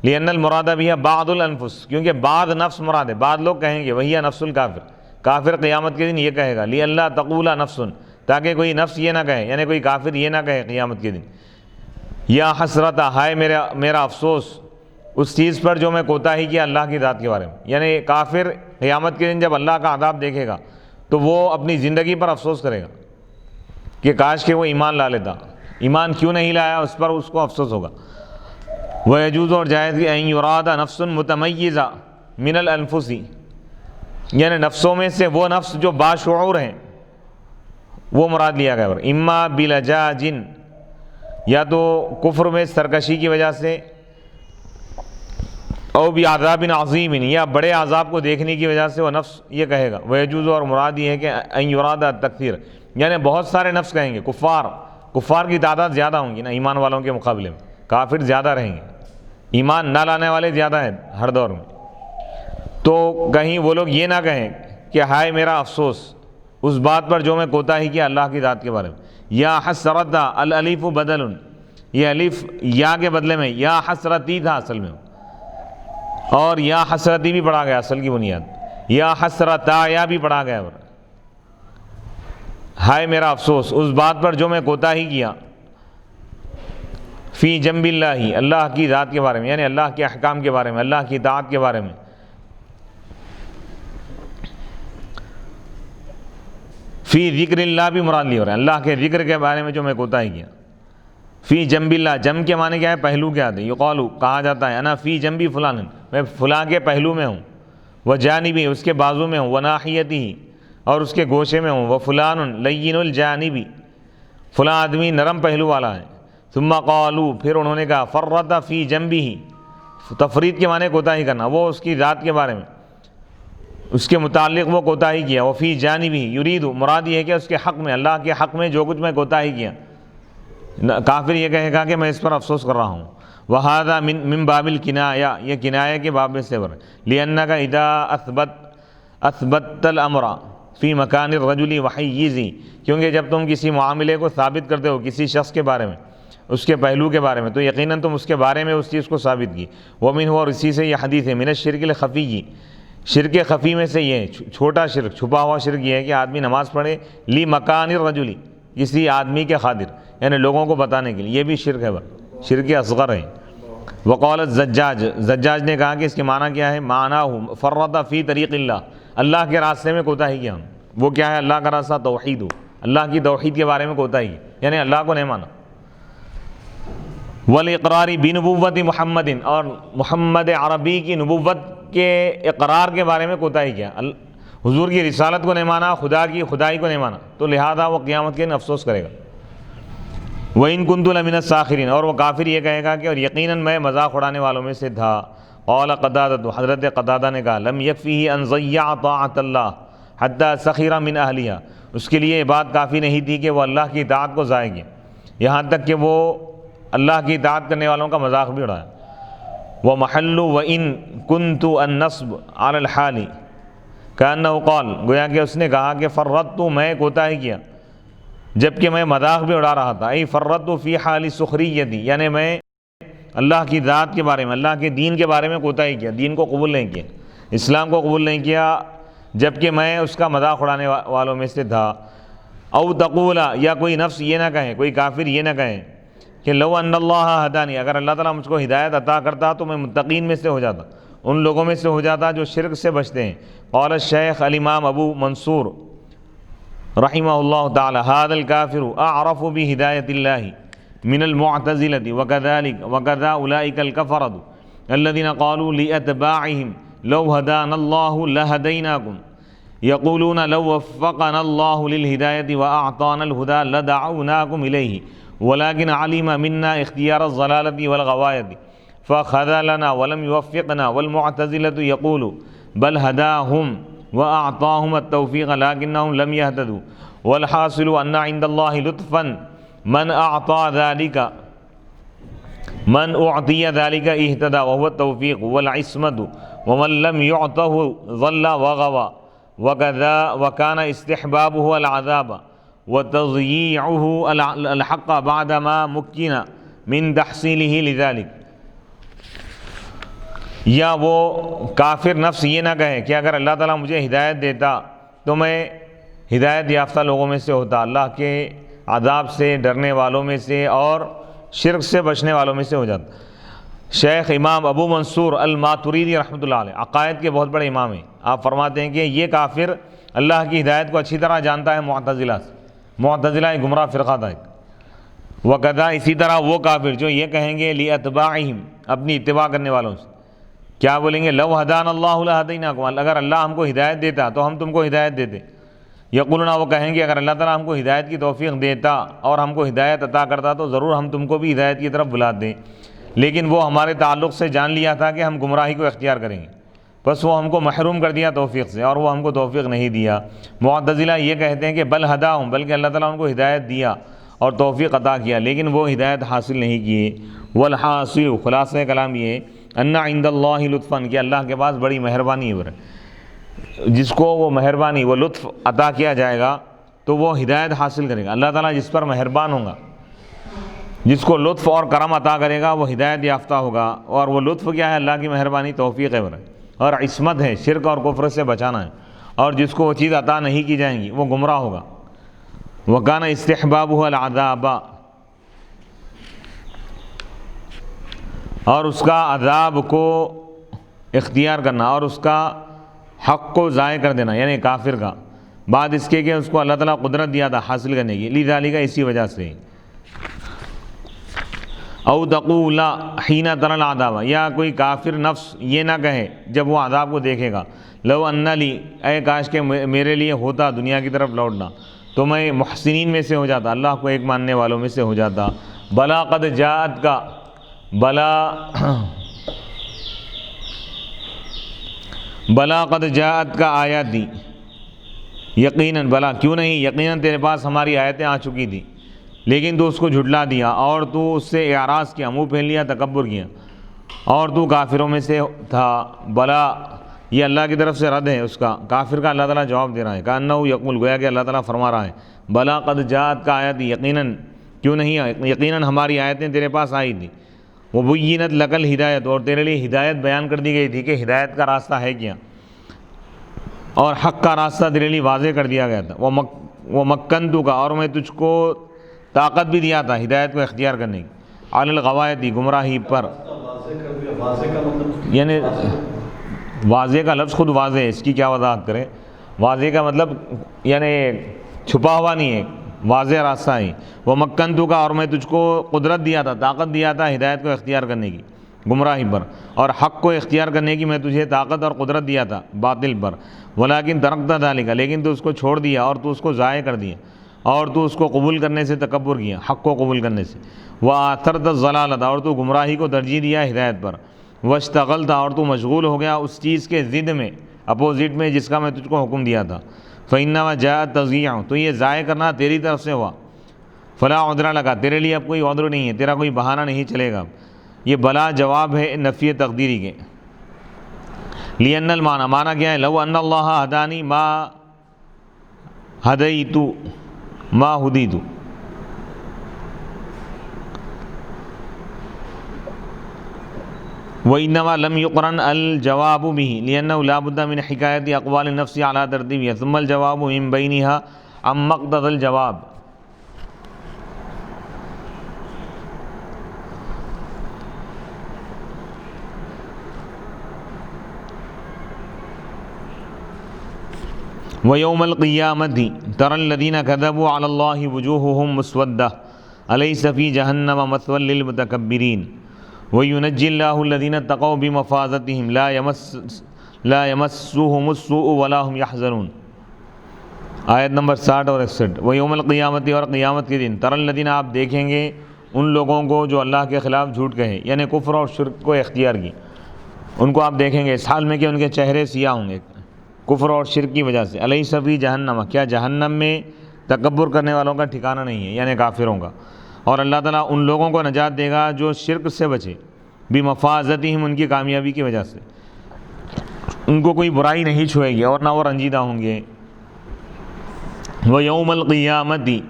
لأن المراد بها بعض الانفس، کیونکہ بعض نفس مراد ہے، بعض لوگ کہیں گے وہی نفس الکافر، کافر قیامت کے دن یہ کہے گا، لئلا تقولا نفس، تاکہ کوئی نفس یہ نہ کہے، یعنی کوئی کافر یہ نہ کہے قیامت کے دن، یا حسرت، ہائے میرا افسوس اس چیز پر جو میں کوتاہی کیا اللہ کی ذات کے بارے میں۔ یعنی کافر قیامت کے دن جب اللہ کا عذاب دیکھے گا تو وہ اپنی زندگی پر افسوس کرے گا کہ کاش کہ وہ ایمان لا لیتا، ایمان کیوں نہیں لایا، اس پر اس کو افسوس ہوگا۔ وَيَجُوزُ، اور جائز کہ أَن يُرَادَ نَفْسٌ مُتَمَيِّزَةٌ مِنَ الْأَنفُسِ، یعنی نفسوں میں سے وہ نفس جو باشعور ہیں، وہ مراد لیا گیا. اما بلجاجن، یا تو کفر میں سرکشی کی وجہ سے، او بعذاب عظیم، یا بڑے عذاب کو دیکھنے کی وجہ سے وہ نفس یہ کہے گا. ویجوز، اور مراد یہ ہے کہ ان یراد التکثیر، یعنی بہت سارے نفس کہیں گے. کفار کی تعداد زیادہ ہوں گی نا ایمان والوں کے مقابلے میں، کافر زیادہ رہیں گے، ایمان نہ لانے والے زیادہ ہیں ہر دور میں. تو کہیں وہ لوگ یہ نہ کہیں کہ ہائے میرا افسوس اس بات پر جو میں کوتاہی کیا اللہ کی ذات کے بارے میں. یا حسرت، الالف بدل، یہ الف یا کے بدلے میں یا حسرتی تھا اصل میں، اور یا حسرتی بھی پڑھا گیا اصل کی بنیاد، یا حسرتا یا بھی پڑھا گیا. ہائے میرا افسوس اس بات پر جو میں کوتاہی کیا، فی جنب اللہ، اللہ کی ذات کے بارے میں، یعنی اللہ کے احکام کے بارے میں، اللہ کی اطاعت کے بارے میں. فی ذکر اللہ بھی مراد لی ہو رہا ہے، اللہ کے ذکر کے بارے میں جو میں کوتاہی کیا. فی جنب اللہ، جنب کے معنی کیا ہے؟ پہلو کے آتے. یقال، کہا جاتا ہے، انا فی جنبی فلان، میں فلاں کے پہلو میں ہوں. وہ جانبی، اس کے بازو میں ہوں. وہ ناحیتی، اور اس کے گوشے میں ہوں. وہ فلان لین الجانبی، فلاں آدمی نرم پہلو والا ہے. ثم قالوا، پھر انہوں نے کہا، فرط فی جنبہ، تفرید کے معنی کوتاہی کرنا، وہ اس کی ذات کے بارے میں، اس کے متعلق وہ کوتاہی کیا. وہ فی جانبہ یرید، مراد یہ ہے کہ اس کے حق میں، اللہ کے حق میں جو کچھ میں کوتاہی کیا. کافر یہ کہے گا کہ میں اس پر افسوس کر رہا ہوں. وہذا من باب الکنایہ، یہ کنایہ کے باب میں سے ہے. لأنک اذا اثبت الامر فی مکان الرجل وحیزی، کیونکہ جب تم کسی معاملے کو ثابت کرتے ہو کسی شخص کے بارے میں، اس کے پہلو کے بارے میں، تو یقیناً تم اس کے بارے میں اس چیز کو ثابت کی. ومنہ، اور اسی سے یہ حدیث ہے، من الشرک الخفی، شرک خفی میں سے یہ چھوٹا شرک، چھپا ہوا شرک یہ ہے کہ آدمی نماز پڑھے لی مکان الرجل، کسی آدمی کے خاطر، یعنی لوگوں کو بتانے کے لیے، یہ بھی شرک ہے، شرک اصغر ہے. وقال الزجاج، زجاج نے کہا کہ اس کے معنی کیا ہے؟ معنی فرط فی طریق اللہ، اللہ کے راستے میں کوتاہی کیا. وہ کیا ہے اللہ کا راستہ؟ توحید، اللہ کی توحید کے بارے میں کوتاہی کی، یعنی اللہ کو نہیں مانا. والاقرار بنبوت محمد، اور محمد عربی کی نبوت کے اقرار کے بارے میں کوتاہی کیا. حضور کی رسالت کو نہیں مانا، خدا کی خدائی کو نہیں مانا، تو لہذا وہ قیامت کے دن افسوس کرے گا. وَإِن كُنتُ لَمِنَ السَّاخِرِينَ، اور وہ کافر یہ کہے گا کہ اور یقیناً میں مذاق اڑانے والوں میں سے تھا. قال قتادہ، حضرت قتادہ نے کہا، لم يكفيه ان ضيع طاعة اللہ حتى سخر من اہلها، اس کے لیے یہ بات کافی نہیں تھی کہ وہ اللہ کی اطاعت کو ضائع کیا، یہاں تک کہ وہ اللہ کی اطاعت کرنے والوں کا مذاق بھی اڑایا. ومحل وَإِن كُنتُ النصب على الحال كأنه قال، گویا کہ اس نے کہا کہ فرطت، میں کوتاہی کیا جبکہ میں مذاق بھی اڑا رہا تھا. ای فرطت فی حال سخریتی، یعنی میں اللہ کی ذات کے بارے میں، اللہ کے دین کے بارے میں کوتاہی کیا، دین کو قبول نہیں کیا، اسلام کو قبول نہیں کیا، جبکہ میں اس کا مذاق اڑانے والوں میں سے تھا. او تقولا، یا کوئی نفس یہ نہ کہیں، کوئی کافر یہ نہ کہیں کہ لو ان اللہ ہدانی، اگر اللہ تعالیٰ مجھ کو ہدایت عطا کرتا تو میں متقین میں سے ہو جاتا، ان لوگوں میں سے ہو جاتا جو شرک سے بچتے ہیں. قال الشیخ الامام ابو منصور رحمہ اللہ تعالی، هذا الكافر اعرف بہدایت اللہ من المعتزلة وكذا اولئک الكفرة الذين قالوا لاتباعهم لو هدانا الله لهديناكم يقولون لو وفقنا الله للهداية واعطانا الهدى لدعوناكم اليه ولكن علم منا اختيار الضلالة والغواية فخذلنا ولم يوفقنا والمعتزلة يقول بل هداهم وأعطاهم التوفيق لكنهم لم يهتدوا والحاصل أن عند الله لطفا من أعطى ذلك من أعطي ذلك اهتدى وهو التوفيق والعصمة ومن لم يعطه ضل وغوى وكان استحبابه العذاب وتضييعه الحق بعدما مكن من تحصيله لذلك. یا وہ کافر نفس یہ نہ کہے کہ اگر اللہ تعالیٰ مجھے ہدایت دیتا تو میں ہدایت یافتہ لوگوں میں سے ہوتا، اللہ کے عذاب سے ڈرنے والوں میں سے اور شرک سے بچنے والوں میں سے ہو جاتا. شیخ امام ابو منصور الماتریدی رحمۃ اللہ علیہ عقائد کے بہت بڑے امام ہیں. آپ فرماتے ہیں کہ یہ کافر اللہ کی ہدایت کو اچھی طرح جانتا ہے معتزلہ سے، معتزلہ ایک گمراہ فرقہ تھا. وکذا، اسی طرح وہ کافر جو یہ کہیں گے لاتباعہم، اپنی اتباع کرنے والوں سے، کیا بولیں گے؟ لو ہدان اللہ لہدیناکم، اگر اللہ ہم کو ہدایت دیتا تو ہم تم کو ہدایت دیتے. یقولون وہ کہیں گے اگر اللہ تعالیٰ ہم کو ہدایت کی توفیق دیتا اور ہم کو ہدایت عطا کرتا تو ضرور ہم تم کو بھی ہدایت کی طرف بلاتے، لیکن وہ ہمارے تعلق سے جان لیا تھا کہ ہم گمراہی کو اختیار کریں گے، بس وہ ہم کو محروم کر دیا توفیق سے، اور وہ ہم کو توفیق نہیں دیا۔ معتزلہ یہ کہتے ہیں کہ بل ہداہم، بلکہ اللہ تعالیٰ ان کو ہدایت دیا اور توفیق عطا کیا، لیکن وہ ہدایت حاصل نہیں کیے۔ والحاصل، خلاصہ کلام یہ ہے ان عند اللہ لطفا، کہ اللہ کے پاس بڑی مہربانی ہے، جس کو وہ مہربانی وہ لطف عطا کیا جائے گا تو وہ ہدایت حاصل کرے گا۔ اللہ تعالیٰ جس پر مہربان ہوگا، جس کو لطف اور کرم عطا کرے گا وہ ہدایت یافتہ ہوگا، اور وہ لطف کیا ہے؟ اللہ کی مہربانی، توفیق ہے اور عصمت ہے، شرک اور کفر سے بچانا ہے، اور جس کو وہ چیز عطا نہیں کی جائیں گی وہ گمراہ ہوگا۔ وَكَانَ اسْتِحْبَابُهُ الْعَذَابَ، اور اس کا عذاب کو اختیار کرنا اور اس کا حق کو ضائع کر دینا، یعنی کافر کا، بعد اس کے کہ اس کو اللہ تعالیٰ قدرت دیا تھا حاصل کرنے کی، لذالک، اسی وجہ سے۔ او تقول حین تری العذاب، یا کوئی کافر نفس یہ نہ کہے جب وہ عذاب کو دیکھے گا، لو ان لی، اے کاش کہ میرے لیے ہوتا دنیا کی طرف لوٹنا تو میں محسنین میں سے ہو جاتا، اللہ کو ایک ماننے والوں میں سے ہو جاتا۔ بلا قد جاءت کا، بلا قد جاءت کا آیاتی، یقیناً، بلا کیوں نہیں، یقیناً تیرے پاس ہماری آیتیں آ چکی تھی، لیکن تو اس کو جھٹلا دیا اور تو اس سے اعراض کیا، منہ پھیر لیا، تکبر کیا، اور تو کافروں میں سے تھا۔ بلا، یہ اللہ کی طرف سے رد ہے اس کا، کافر کا اللہ تعالیٰ جواب دے رہا ہے، کأنہ یقول، گویا کہ اللہ تعالیٰ فرما رہا ہے، بلا قد جاءت کا آیاتی، یقیناً، کیوں نہیں، یقیناً ہماری آیتیں تیرے پاس آئی تھی۔ وبینت لک الہدایت، اور تیرے لیے ہدایت بیان کر دی گئی تھی کہ ہدایت کا راستہ ہے کیا، اور حق کا راستہ تیرے لیے واضح کر دیا گیا تھا۔ ومکنتک، اور میں تجھ کو طاقت بھی دیا تھا ہدایت کو اختیار کرنے کی، علی الغوایت، گمراہی پر، واضح کا مطلب یعنی واضح کا لفظ خود واضح ہے، اس کی کیا وضاحت کرے، واضح کا مطلب یعنی چھپا ہوا نہیں ہے، واضح راستہ ہے۔ ومکنتک، اور میں تجھ کو قدرت دیا تھا، طاقت دیا تھا ہدایت کو اختیار کرنے کی گمراہی پر، اور حق کو اختیار کرنے کی میں تجھے طاقت اور قدرت دیا تھا باطل پر۔ ولیکن ترکت ذلک، لیکن تو اس کو چھوڑ دیا اور تو اس کو ضائع کر دیا، اور تو اس کو قبول کرنے سے تکبر کیا، حق کو قبول کرنے سے۔ وآثرت الضلالۃ، اور تو گمراہی کو ترجیح دیا ہدایت پر۔ واشتغلت، اور تو مشغول ہو گیا اس چیز کے ضد میں، اپوزٹ میں، جس کا میں تجھ کو حکم دیا تھا۔ فإنما جاءت تضییع، تو یہ ضائع کرنا تیری طرف سے ہوا۔ فلا عذر لک، تیرے لیے اب کوئی عذر نہیں ہے، تیرا کوئی بہانہ نہیں چلے گا۔ یہ بلا جواب ہے نفی تقدیری کے۔ لأن المعنی، معنی کیا ہے؟ لو ان اللہ ہدانی ما ہدیت ما ہدیت، وإنما لم يقرن الجواب به لأنه لا بد من حكاية أقوال النفس على ترتيبها ثم الجواب من بينها عن مقتضى الجواب۔ ويوم القيامة ترى الذين كذبوا على الله وجوههم مسودة أليس في جهنم مثوى للمتكبرين وينجي الله الذين اتقوا بمفازتهم لا يمسهم السوء ولا هم يحزنون۔ آیت نمبر 60 اور 61۔ ویوم القیامت، اور قیامت کے دن، ترى الذین، آپ دیکھیں گے ان لوگوں کو جو اللہ کے خلاف جھوٹ کہے، یعنی کفر اور شرک کو اختیار کی، ان کو آپ دیکھیں گے اس حال میں کہ ان کے چہرے سیاہ ہوں گے کفر اور شرک کی وجہ سے۔ الیس فی جہنم، کیا جہنم میں تکبر کرنے والوں کا ٹھکانہ نہیں ہے، یعنی کافروں کا، اور اللہ تعالیٰ ان لوگوں کو نجات دے گا جو شرک سے بچے، بمفازتہم، ان کی کامیابی کی وجہ سے، ان کو کوئی برائی نہیں چھوئے گی اور نہ وہ رنجیدہ ہوں گے۔ وَيَوْمَ الْقِيَامَةِ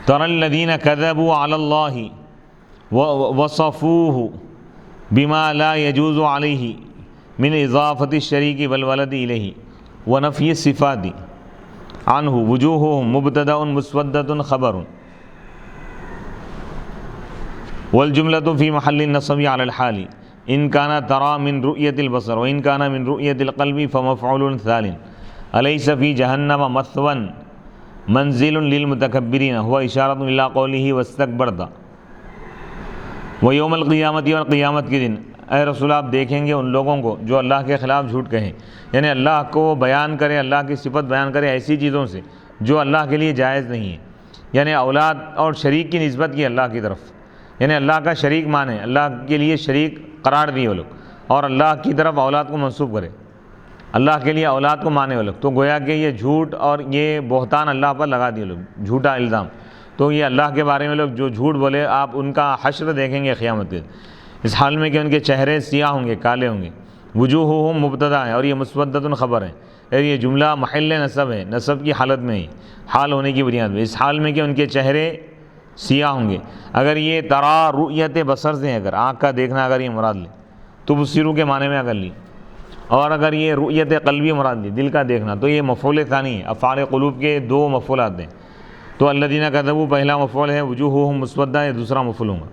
تَرَى الَّذِينَ كَذَبُوا عَلَى اللَّهِ وَصَفُوهُ بِمَا لَا يَجُوزُ عَلَيْهِ مِنْ إِضَافَةِ الشَّرِيكِ وَالْوَلَدِ إِلَيْهِ وَنَفْيِ الصِّفَاتِ عَنْهُ وُجُوهُهُمْ مُبْتَدَأٌ مُسْوَدَّةٌ خَبَرٌ والجملة في محل النصب على الحال إن كان ترى من رؤية البصر وإن كان من رؤية القلب فمفعول ثان أليس في جهنم مثوى منزل للمتكبرين هو إشارة إلى قوله واستكبرت۔ ويوم القيامة، اور قیامت کے دن، اے رسول آپ دیکھیں گے ان لوگوں کو جو اللہ کے خلاف جھوٹ کہیں، یعنی اللہ کو بیان کرے، اللہ کی صفت بیان کرے ایسی چیزوں سے جو اللہ کے لیے جائز نہیں ہے، یعنی اولاد اور شریک کی نسبت کی اللہ کی طرف، یعنی اللہ کا شریک مانے، اللہ کے لیے شریک قرار دیے وہ لوگ، اور اللہ کی طرف اولاد کو منسوب کرے، اللہ کے لیے اولاد کو مانے وہ لوگ، تو گویا کہ یہ جھوٹ اور یہ بہتان اللہ پر لگا دیے لوگ، جھوٹا الزام۔ تو یہ اللہ کے بارے میں لوگ جو جھوٹ بولے، آپ ان کا حشر دیکھیں گے قیامت کے دن، اس حال میں کہ ان کے چہرے سیاہ ہوں گے، کالے ہوں گے۔ وجوہہم مبتدا ہے اور یہ مسودۃ خبر ہے، اور یہ جملہ محل نصب ہے، نصب کی حالت میں ہی، حال ہونے کی بنیاد پہ، اس حال میں کہ ان کے چہرے سیاہ ہوں گے۔ اگر یہ ترا رؤیت بصر سے، اگر آنکھ کا دیکھنا اگر یہ مراد لے تو بصیرو کے معنی میں اگر لی، اور اگر یہ رؤیت قلبی مراد لی، دل کا دیکھنا، تو یہ مفعول ثانی ہے۔ افعال قلوب کے دو مفعولات ہیں، تو الذین کذبوا پہلا مفعول ہے، وجوہہم مسودہ یہ دوسرا مفعول ہوگا۔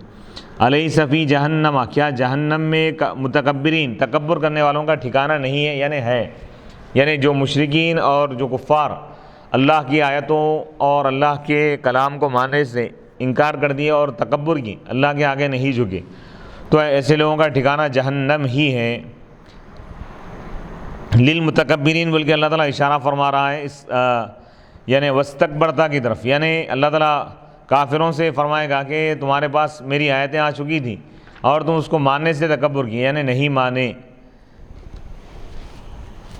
الیس فی جہنم، کیا جہنم میں متکبرین، تکبر کرنے والوں کا ٹھکانہ نہیں ہے، یعنی ہے، یعنی جو مشرکین اور جو کفار اللہ کی آیتوں اور اللہ کے کلام کو ماننے سے انکار کر دیا اور تکبر کی، اللہ کے آگے نہیں جھکے، تو ایسے لوگوں کا ٹھکانہ جہنم ہی ہے۔ للمتکبرین بلکہ اللہ تعالیٰ اشارہ فرما رہا ہے اس یعنی واستکبرتا کی طرف، یعنی اللہ تعالیٰ کافروں سے فرمائے گا کہ تمہارے پاس میری آیتیں آ چکی تھیں اور تم اس کو ماننے سے تکبر کیے، یعنی نہیں مانے،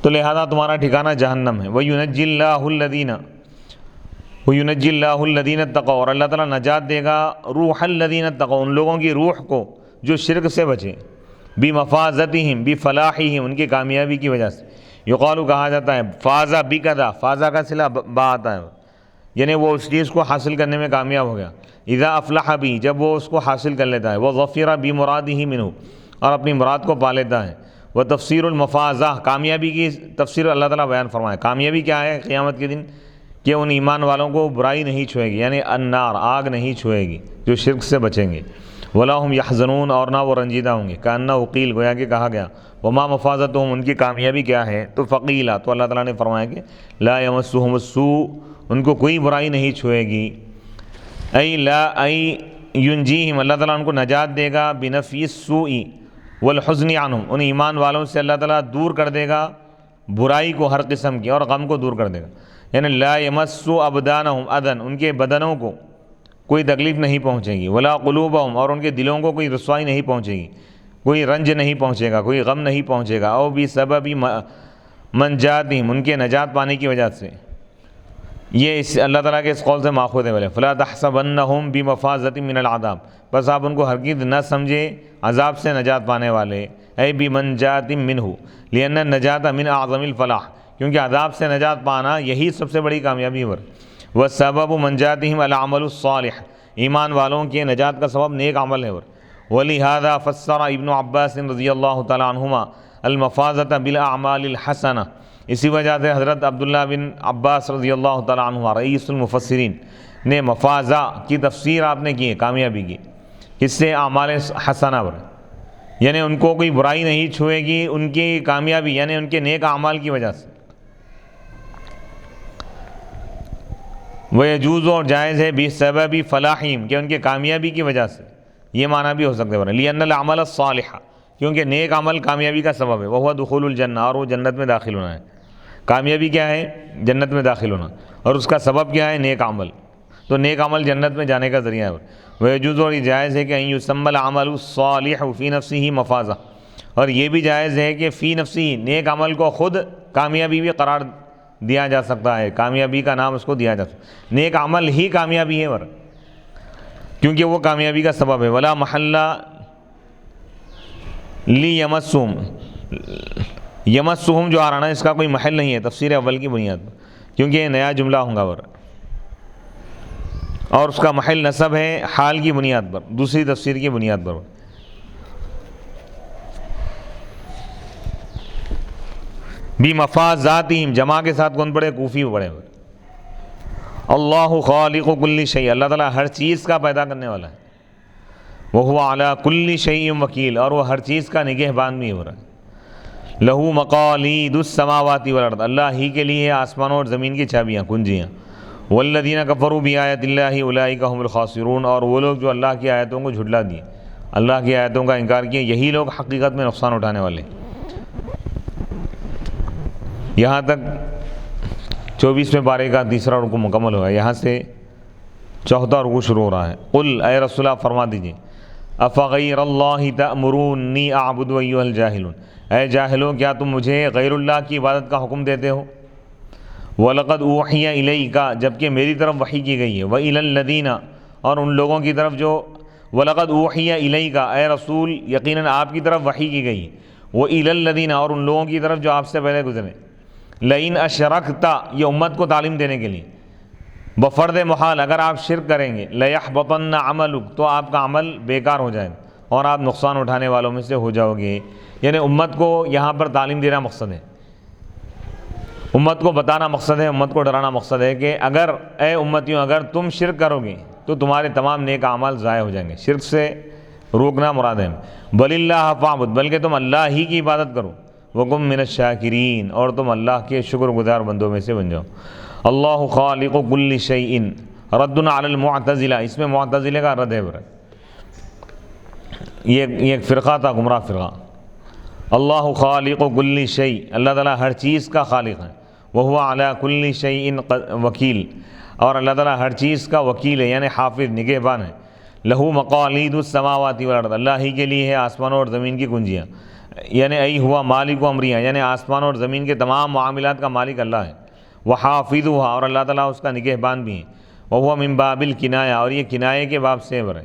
تو لہذا تمہارا ٹھکانہ جہنم ہے۔ وَيُنَجِّي اللَّهُ الَّذِينَ اتَّقَوْا، اور اللہ تعالیٰ نجات دے گا روح الذین اتقوا، ان لوگوں کی روح کو جو شرک سے بچے، بمفازتہم، بفلاحہم، ان کی کامیابی کی وجہ سے۔ یقال کہا جاتا ہے فازہ بکذا، فازہ کا صلہ با آتا ہے، یعنی وہ اس چیز کو حاصل کرنے میں کامیاب ہو گیا۔ اذا افلح بھی، جب وہ اس کو حاصل کر لیتا ہے، وہ ظفر بمرادہ منہ، اور اپنی مراد کو پا لیتا ہے۔ وہ تفسیر المفازہ، کامیابی کی تفسیر اللہ تعالیٰ بیان فرمائے۔ کامیابی کیا ہے قیامت کے دن؟ کہ ان ایمان والوں کو برائی نہیں چھوئے گی، یعنی النار، آگ نہیں چھوئے گی، جو شرک سے بچیں گے۔ ولا هم يحزنون، اور نہ وہ رنجیدہ ہوں گے۔ کأنہ قیل، گویا کہ کہا گیا وما مفازتهم، ان کی کامیابی کیا ہے؟ تو فقیلا، تو اللہ تعالیٰ نے فرمایا کہ لا یمسهم السوء، ان کو کوئی برائی نہیں چھوئے گی۔ ای لا ای ینجیہم، اللہ تعالیٰ ان کو نجات دے گا بنفی السوء والحزن عنہم، ان ایمان والوں سے اللہ تعالیٰ دور کر دے گا برائی کو، ہر قسم کی، اور غم کو دور کر دے گا۔ یعنی لا یمس ابدانہم اذن، ان کے بدنوں کو کوئی تکلیف نہیں پہنچے گی، ولا قلوبہم، اور ان کے دلوں کو کوئی رسوائی نہیں پہنچے گی، کوئی رنج نہیں پہنچے گا، کوئی غم نہیں پہنچے گا۔ او بسبب منجاتہم، ان کے نجات پانے کی وجہ سے۔ یہ اس اللہ تعالیٰ کے اس قول سے ماخوذ ہے، فلا تحسبنہم بمفازۃ من العذاب، بس آپ ان کو ہرگز نہ سمجھے عذاب سے نجات پانے والے، اے بمنجات منہ، لأن النجات من اعظم الفلاح، کیونکہ عذاب سے نجات پانا یہی سب سے بڑی کامیابی ہے۔ وسبب منجاتہم العمل الصالح، ایمان والوں کے نجات کا سبب نیک عمل ہے۔ ولہذا فسر ابن عباس رضی اللہ تعالی عنہما المفازۃ بالاعمال الحسنہ، اسی وجہ سے حضرت عبداللہ بن عباس رضی اللہ تعالی عنہ رئیس المفسرین نے مفازہ کی تفسیر آپ نے کی ہے، کامیابی کی، اس سے اعمال حسنہ پر، یعنی ان کو کوئی برائی نہیں چھوئے گی، ان کی کامیابی یعنی ان کے نیک اعمال کی وجہ سے۔ وَيَجُوزُ، اور جائز ہے، بِسَبَبِ فَلَاحِهِمْ، کہ ان کے کامیابی کی وجہ سے، یہ معنی بھی ہو سکتا ہے، لِأَنَّ الْعَمَلَ الصَّالِحَ، کیونکہ نیک عمل کامیابی کا سبب ہے، وَهُوَ دُخُولُ الْجَنَّةِ، اور وہ جنت میں داخل ہونا ہے۔ کامیابی کیا ہے؟ جنت میں داخل ہونا، اور اس کا سبب کیا ہے؟ نیک عمل، تو نیک عمل جنت میں جانے کا ذریعہ ہے۔ وَيَجُوزُ، اور یہ جائز ہے کہ أَن يُسَمَّ الْعَمَلُ الصَّالِحُ فِي نَفْسِهِ مَفَازَةً، اور یہ بھی جائز ہے کہ فی نفسی، نیک عمل کو خود کامیابی بھی قرار دیا جا سکتا ہے، کامیابی کا نام اس کو دیا جا سکتا ہے، نیک عمل ہی کامیابی ہے، کیونکہ وہ کامیابی کا سبب ہے۔ ولا محل لیمسہم، یمسہم جو آ رہا ہے اس کا کوئی محل نہیں ہے تفسیر اول کی بنیاد پر، کیونکہ یہ نیا جملہ ہوگا، اور اس کا محل نصب ہے حال کی بنیاد پر، دوسری تفسیر کی بنیاد پر۔ بمفازاتہم، جمع کے ساتھ کون پڑھے؟ کوفی پڑھے۔ اللہ خالق کل شیء، اللہ تعالیٰ ہر چیز کا پیدا کرنے والا ہے۔ وہو علی کل شیء وکیل، اور وہ ہر چیز کا نگہبان بھی ہو رہا ہے۔ لہو مقالید السماوات والارض، اللہ ہی کے لیے آسمانوں اور زمین کی چابیاں، کنجیاں۔ والذین کفروا بآیات اللہ اولئک هم الخاسرون، اور وہ لوگ جو اللہ کی آیتوں کو جھٹلا دیے، اللہ کی آیتوں کا انکار کیے، یہی لوگ حقیقت میں نقصان اٹھانے والے۔ یہاں تک 24ویں پارے کا تیسرا رکوع مکمل ہوا. یہاں سے چوتھا رکوع شروع ہو رہا ہے. قل اے رسول اللہ فرما دیجیے افغیر اللہ تأمرونی اعبد ایھا الجاہلون، اے جاہلوں کیا تم مجھے غیر اللہ کی عبادت کا حکم دیتے ہو؟ وَلَقَدْ أُوحِيَ إِلَيْكَ، جبکہ میری طرف وحی کی گئی ہے، وَإِلَى الَّذِينَ، اور ان لوگوں کی طرف جو وَلَقَدْ أُوحِيَ إِلَيْكَ، اے رسول یقیناً آپ کی طرف وحی کی گئی ہے، وَإِلَى الَّذِينَ، اور ان لوگوں کی طرف جو آپ سے پہلے گزرے. لَئِنْ أَشْرَكْتَ، یہ امت کو تعلیم دینے کے لیے، بفرض محال اگر آپ شرک کریں گے، لَيَحْبَطَنَّ عَمَلُكَ، تو آپ کا عمل بیکار ہو جائے گا اور آپ نقصان اٹھانے والوں میں سے ہو جاؤ گے. یعنی امت کو یہاں پر تعلیم دینا مقصد ہے، امت کو بتانا مقصد ہے، امت کو ڈرانا مقصد ہے کہ اگر اے امتیوں اگر تم شرک کرو گے تو تمہارے تمام نیک اعمال ضائع ہو جائیں گے. شرک سے روکنا مراد ہے. بل اللہ فاعبد، بلکہ تم اللہ ہی کی عبادت کرو. وکم من الشاکرین، اور تم اللہ کے شکر گزار بندوں میں سے بن جاؤ. اللہ خالق کل شیء رد علی المعتزلہ، اس میں معتزلہ کا رد ہے. یہ ایک فرقہ تھا، گمراہ فرقہ. اللہ خالق کل شیء، اللہ تعالیٰ ہر چیز کا خالق ہے. وہو علی کل شیء وکیل، اور اللہ تعالیٰ ہر چیز کا وکیل ہے، یعنی حافظ، نگہبان ہے. لہو مقالید السماوات والارض، اللہ ہی کے لیے ہے آسمانوں اور زمین کی کنجیاں. یعنی ای ہوا مالک و امریہ، یعنی آسمان اور زمین کے تمام معاملات کا مالک اللہ ہے. وحافظھا، اور اللہ تعالیٰ اس کا نگہبان بھی ہے. وہو من باب الکنایہ، اور یہ کنایے کے باب سے ہے،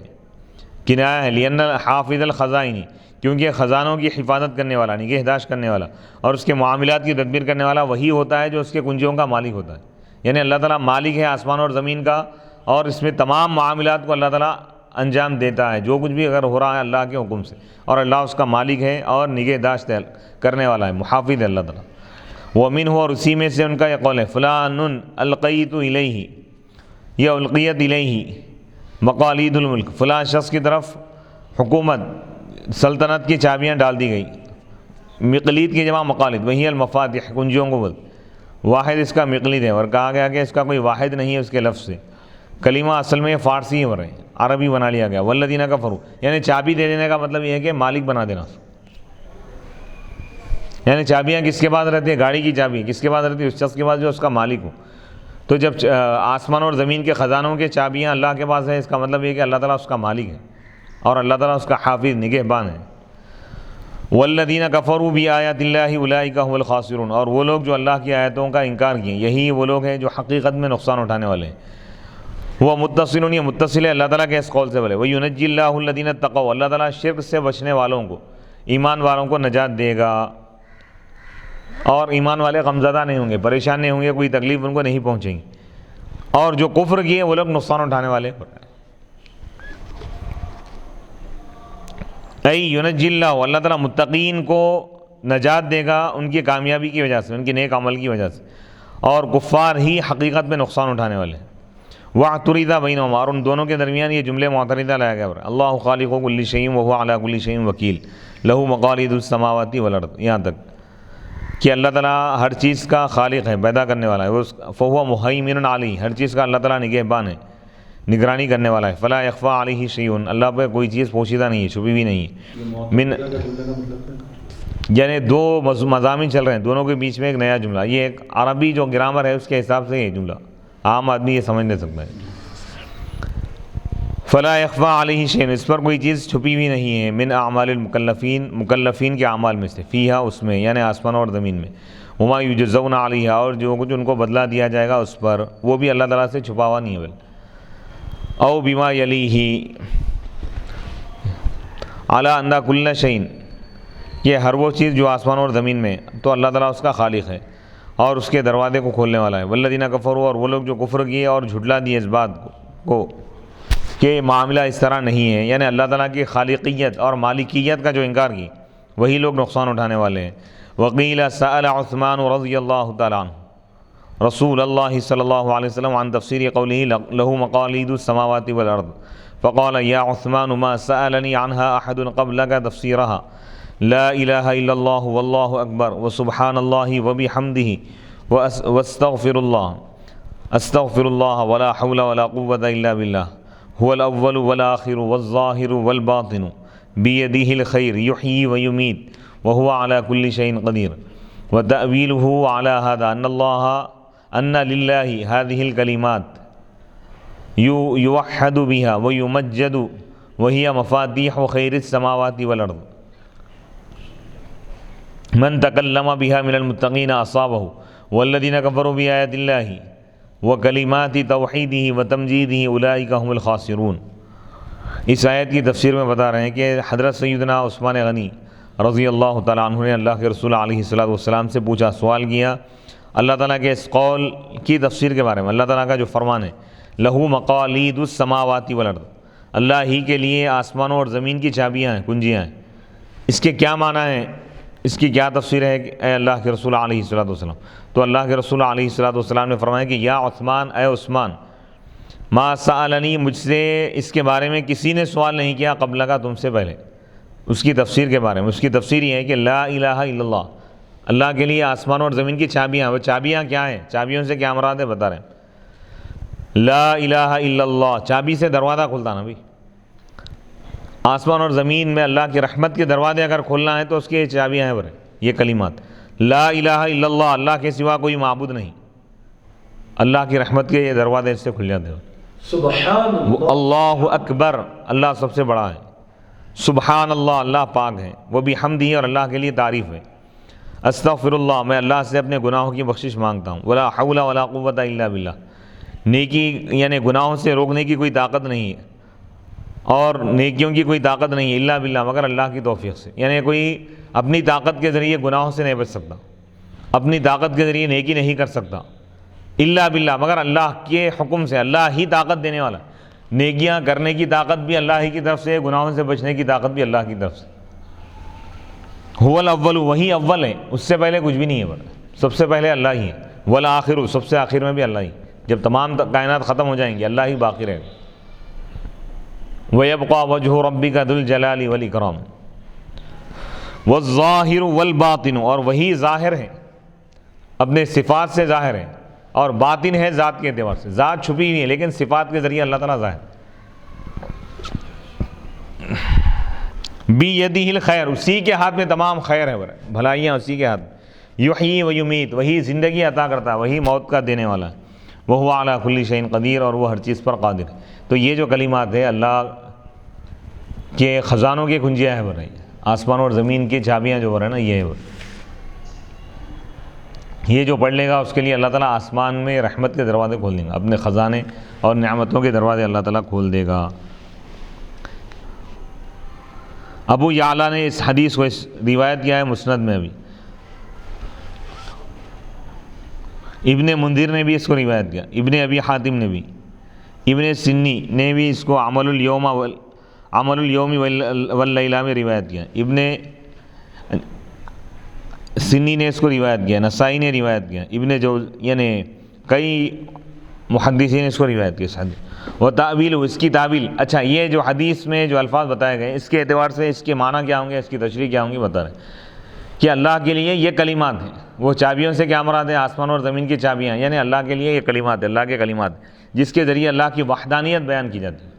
کنایہ ہے. لأن حافظ الخزائن، کیونکہ خزانوں کی حفاظت کرنے والا، نگہداشت کرنے والا اور اس کے معاملات کی تدبیر کرنے والا وہی ہوتا ہے جو اس کے کنجیوں کا مالک ہوتا ہے. یعنی اللہ تعالیٰ مالک ہے آسمان اور زمین کا، اور اس میں تمام معاملات کو اللہ تعالیٰ انجام دیتا ہے. جو کچھ بھی اگر ہو رہا ہے اللہ کے حکم سے، اور اللہ اس کا مالک ہے اور نگہداشت کرنے والا ہے، محافظ ہے اللہ تعالیٰ. وَمِنْهُ، اور اسی میں سے ان کا یہ قول ہے، فلان القیت الیہ، یا القیت الیہ مقالید الملک، فلاں شخص کی طرف حکومت، سلطنت کی چابیاں ڈال دی گئی. مقلید کی جمع مقالد، وہی المفاتح، کنجیوں کو بول. واحد اس کا مقلید ہے، اور کہا گیا کہ اس کا کوئی واحد نہیں ہے اس کے لفظ سے. کلمہ اصل میں فارسی ہو رہے ہیں، عربی بنا لیا گیا. والذین کفروا، یعنی چابی دے دینے کا مطلب یہ ہے کہ مالک بنا دینا. یعنی چابیاں کس کے پاس رہتی ہے؟ گاڑی کی چابی کس کے پاس رہتی ہے؟ اس شخص کے پاس جو اس کا مالک ہو. تو جب آسمان اور زمین کے خزانوں کے چابیاں اللہ کے پاس ہے، اس کا مطلب یہ ہے کہ اللہ تعالیٰ اس کا مالک ہے اور اللہ تعالیٰ اس کا حافظ، نگہبان ہے. والذین کفروا بآیات اللہ اولئک هم الخاسرون، اور وہ لوگ جو اللہ کی آیتوں کا انکار کیے، یہی وہ لوگ ہیں جو حقیقت میں نقصان اٹھانے والے ہیں. وہ متصل، یہ متصل ہے اللہ تعالیٰ کے اس قول سے بولے. وَيُنَجِّي اللَّهُ الَّذِينَ اتَّقَوْا، اللہ تعالیٰ شرک سے بچنے والوں کو، ایمان والوں کو نجات دے گا، اور ایمان والے غمزدہ نہیں ہوں گے، پریشان نہیں ہوں گے، کوئی تکلیف ان کو نہیں پہنچے گی. اور جو کفر کیے وہ لوگ نقصان اٹھانے والے. ای یونجی اللہ، اللہ تعالیٰ متقین کو نجات دے گا ان کی کامیابی کی وجہ سے، ان کے نیک عمل کی وجہ سے، اور کفار ہی حقیقت میں نقصان اٹھانے والے ہیں. وَاعْتُرِضَ بَيْنَهُمْ، اور ان دونوں کے درمیان یہ جملے معترضہ لایا گیا. اللہ خالق کل شیء وهو علی کل شیء وکیل لہ مقالید السماوات والارض، یہاں تک کہ اللہ تعالیٰ ہر چیز کا خالق ہے، پیدا کرنے والا ہے. فہو مہیمن علی، ہر چیز کا اللہ تعالیٰ نگہبان ہے، نگرانی کرنے والا ہے. فلا یخفی علیہ شیء، اللہ پہ کوئی چیز پوشیدہ نہیں ہے، چھپی بھی نہیں ہے. من، یعنی دو مضامین چل رہے ہیں، دونوں کے بیچ میں ایک نیا جملہ. یہ ایک عربی جو گرامر ہے اس کے حساب سے یہ جملہ عام آدمی یہ سمجھ نہیں سکتا ہے. فلا یخفی علیہ شیء، اس پر کوئی چیز چھپی ہوئی نہیں ہے. من اعمال المکلفین، مکلفین کے اعمال میں سے، فیہا، اس میں، یعنی آسمان اور زمین میں. وما یجزون علیہا، اور جو کچھ ان کو بدلہ دیا جائے گا اس پر، وہ بھی اللہ تعالیٰ سے چھپا ہوا نہیں ہے. او بما یلیہ علی ان کل شیء، یہ ہر وہ چیز جو آسمان اور زمین میں، تو اللہ تعالیٰ اس کا خالق ہے اور اس کے دروازے کو کھولنے والا ہے. والذین کفروا، اور وہ لوگ جو کفر کیے اور جھٹلا دیے اس بات کو کہ معاملہ اس طرح نہیں ہے، یعنی اللہ تعالیٰ کی خالقیت اور مالکیت کا جو انکار کی، وہی لوگ نقصان اٹھانے والے ہیں. وقیل سأل عثمان رضی اللہ تعالیٰ عنہ رسول اللہ صلی اللہ علیہ وسلم عن تفسیر قوله لہ مقالید السماوات والارض فقال یا عثمان ما سألنی عنها احد قبلک تفسیرها لا الہ الا اللہ واللہ اکبر وسبحان اللہ وبحمدہ واستغفر اللہ ولا حول ولا قوة الا باللہ هو الاول والآخر والظاہر والباطن بیدہ الخیر یحیی ویمیت وهو على كل شيء قدیر. وتأویلہ على هذا ان اللہ ان للہ هذه الکلمات یوحد بها ویمجد وهي مفاتیح خیر السماوات والارض من تکلم بها من المتقین اصابه والذین کفروا بآیات اللہ وکلمات توحیدہ وتمجیدہ اولئک هم الخاسرون۔ اس آیت کی تفسیر میں بتا رہے ہیں کہ حضرت سیدنا عثمان غنی رضی اللہ تعالیٰ عنہ نے اللہ کے رسول علیہ السلام سے پوچھا، سوال کیا اللہ تعالیٰ کے اس قول کی تفسیر کے بارے میں۔ اللہ تعالیٰ کا جو فرمان ہے لہو مقالید السماوات والارض، اللہ ہی کے لیے آسمانوں اور زمین کی چابیاں ہیں، کنجیاں ہیں، اس کے کیا معنی ہیں، اس کی کیا تفسیر ہے اے اللہ کے رسول علیہ السلام؟ تو اللہ کے رسول علیہ السلام نے فرمایا کہ یا عثمان، اے عثمان، ما سألنی، مجھ سے اس کے بارے میں کسی نے سوال نہیں کیا قبل کا، تم سے پہلے، اس کی تفسیر کے بارے میں۔ اس کی تفسیر یہ ہے کہ لا الہ الا اللہ، اللہ کے لیے آسمان اور زمین کی چابیاں، وہ چابیاں کیا ہیں، چابیوں سے کیا مراد ہے بتا رہے ہیں۔ لا الہ الا اللہ، چابی سے دروازہ کھلتا نا بھائی، آسمان اور زمین میں اللہ کی رحمت کے دروازے اگر کھولنا ہے تو اس کی چابیاں ہیں برے، یہ کلمات لا الہ الا اللہ، اللہ کے سوا کوئی معبود نہیں، اللہ کی رحمت کے یہ دروازے اس سے کھل جاتے ہیں۔ سبحان اللہ، اللہ اکبر، اللہ سب سے بڑا ہے، سبحان اللہ، اللہ پاک ہے، وہ بھی حمدی اور اللہ کے لیے تعریف ہے، استغفر اللہ، میں اللہ سے اپنے گناہوں کی بخشش مانگتا ہوں، ولا حول ولا قوت الا باللہ، نیکی یعنی گناہوں سے روکنے کی کوئی طاقت نہیں ہے اور نیکیوں کی کوئی طاقت نہیں ہے الا باللہ، مگر اللہ کی توفیق سے، یعنی کوئی اپنی طاقت کے ذریعے گناہوں سے نہیں بچ سکتا، اپنی طاقت کے ذریعے نیکی نہیں کر سکتا الا باللہ، مگر اللہ کے حکم سے، اللہ ہی طاقت دینے والا، نیکیاں کرنے کی طاقت بھی اللہ ہی کی طرف سے، گناہوں سے بچنے کی طاقت بھی اللہ کی طرف سے۔ هو الاول، وہی اول ہے، اس سے پہلے کچھ بھی نہیں ہے، سب سے پہلے اللہ ہی ہے، والآخر، سب سے آخر میں بھی اللہ ہی، جب تمام کائنات ختم ہو جائیں گی اللہ ہی باقی رہے گا۔ وَيَبْقَى وَجْهُ رَبِّكَ ذُو الْجَلَالِ وَالْإِكْرَامِ وَالظَّاهِرُ وَالْبَاطِنُ، اور وہی ظاہر ہے، اپنے صفات سے ظاہر ہے، اور باطن ہے ذات کے اعتبار سے، ذات چھپی ہوئی ہے لیکن صفات کے ذریعے اللہ تعالیٰ ظاہر۔ بِيَدِهِ الْخَيْرُ، اسی کے ہاتھ میں تمام خیر ہے، بھلائیاں اسی کے ہاتھ۔ یحیی و یمیت، وہی زندگی عطا کرتا ہے، وہی موت کا دینے والا ہے۔ وَهُوَ عَلَى كُلِّ شَيْءٍ قدیر، اور وہ ہر چیز پر قادر ہے۔ تو یہ جو کلمات ہے اللہ کے خزانوں کی کنجیاں ہیں بھائی، آسمان اور زمین کی چابیاں جو ہو رہے ہیں نا، یہ ہے، یہ جو پڑھ لے گا اس کے لیے اللہ تعالیٰ آسمان میں رحمت کے دروازے کھول دیں گا، اپنے خزانے اور نعمتوں کے دروازے اللہ تعالیٰ کھول دے گا۔ ابو یعلا نے اس حدیث کو روایت کیا ہے مسند میں، ابھی ابن منذر نے بھی اس کو روایت کیا، ابن ابی حاتم نے بھی، ابن سنی نے بھی اس کو عمل اليوم واللیلہ میں روایت کیا، ابن سنی نے اس کو روایت کیا، نسائی نے روایت کیا، ابن جو یعنی کئی محدثین نے اس کو روایت کیا اس حدیث۔ وہ تعویل، اس کی تعویل، اچھا یہ جو حدیث میں جو الفاظ بتائے گئے اس کے اعتبار سے اس کے معنی کیا ہوں گے، اس کی تشریح کیا ہوں گی بتا رہے ہیں کہ اللہ کے لیے یہ کلمات ہیں، وہ چابیوں سے کیا مراد ہے، آسمان اور زمین کی چابیاں، یعنی اللہ کے لیے یہ کلمات ہے، اللہ کے کلمات جس کے ذریعے اللہ کی وحدانیت بیان کی جاتی ہے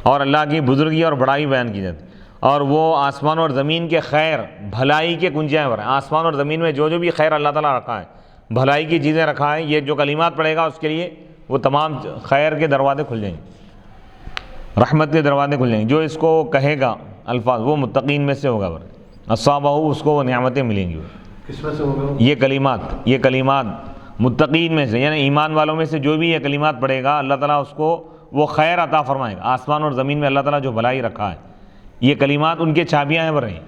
اور اللہ کی بزرگی اور بڑائی بیان کی جاتی ہے، اور وہ آسمان اور زمین کے خیر بھلائی کے کنجیاں ہیں۔ آسمان اور زمین میں جو بھی خیر اللہ تعالیٰ رکھا ہے، بھلائی کی چیزیں رکھا ہے، یہ جو کلمات پڑھے گا اس کے لیے وہ تمام خیر کے دروازے کھل جائیں گے، رحمت کے دروازے کھل جائیں گے۔ جو اس کو کہے گا الفاظ وہ متقین میں سے ہوگا، اصحابہ، اس کو وہ نعمتیں ملیں گی۔ کس میں سے ہوگا؟ یہ کلمات متقین میں سے، یعنی ایمان والوں میں سے جو بھی یہ کلمات پڑھے گا اللہ تعالیٰ اس کو وہ خیر عطا فرمائے گا۔ آسمان اور زمین میں اللہ تعالیٰ جو بھلائی رکھا ہے، یہ کلمات ان کے چابیاں ہیں برہی،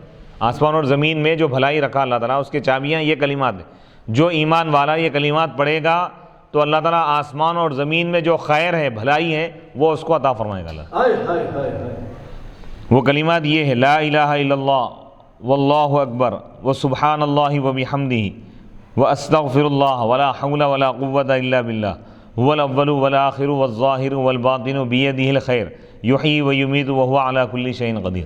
آسمان اور زمین میں جو بھلائی رکھا اللہ تعالیٰ اس کے چابیاں یہ کلمات ہیں۔ جو ایمان والا یہ کلمات پڑھے گا تو اللہ تعالیٰ آسمان اور زمین میں جو خیر ہے، بھلائی ہے، وہ اس کو عطا فرمائے گا اللہ۔ وہ کلمات یہ ہے، لا الہ الا اللہ واللہ اکبر وسبحان اللہ وبحمدہ واستغفر اللہ ولا حول ولا قوت الا باللہ هو الاول والآخر والظاہر والباطن بیدہ الخیر یحیی ویمیت وہو علی کل شیء قدیر۔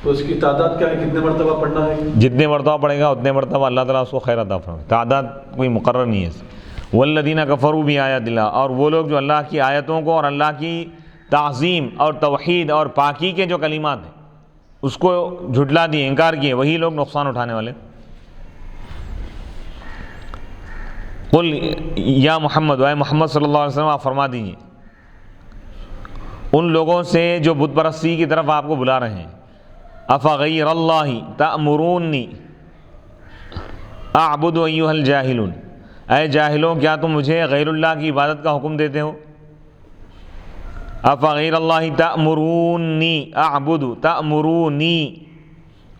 تو اس کی تعداد کیا ہے، کتنے مرتبہ پڑھنا ہے؟ جتنے مرتبہ پڑھے گا اتنے مرتبہ اللہ تعالیٰ اس کو خیر عطا فرمائے، تعداد کوئی مقرر نہیں ہے۔ والذین کفروا بآیات اللہ، اور وہ لوگ جو اللہ کی آیتوں کو اور اللہ کی تعظیم اور توحید اور پاکی کے جو کلمات ہیں اس کو جھٹلا دیے، انکار کیے، وہی لوگ نقصان اٹھانے والے۔ قل یا محمد، اے محمد صلی اللہ علیہ وسلم آپ فرما دیجیے ان لوگوں سے جو بت پرستی کی طرف آپ کو بلا رہے ہیں، افغیر اللہ تأمرونی اعبد ایھا الجاہلون، اے جاہلوں کیا تم مجھے غیر اللہ کی عبادت کا حکم دیتے ہو؟ افغیر اللہ تأمرونی اعبد، تأمرونی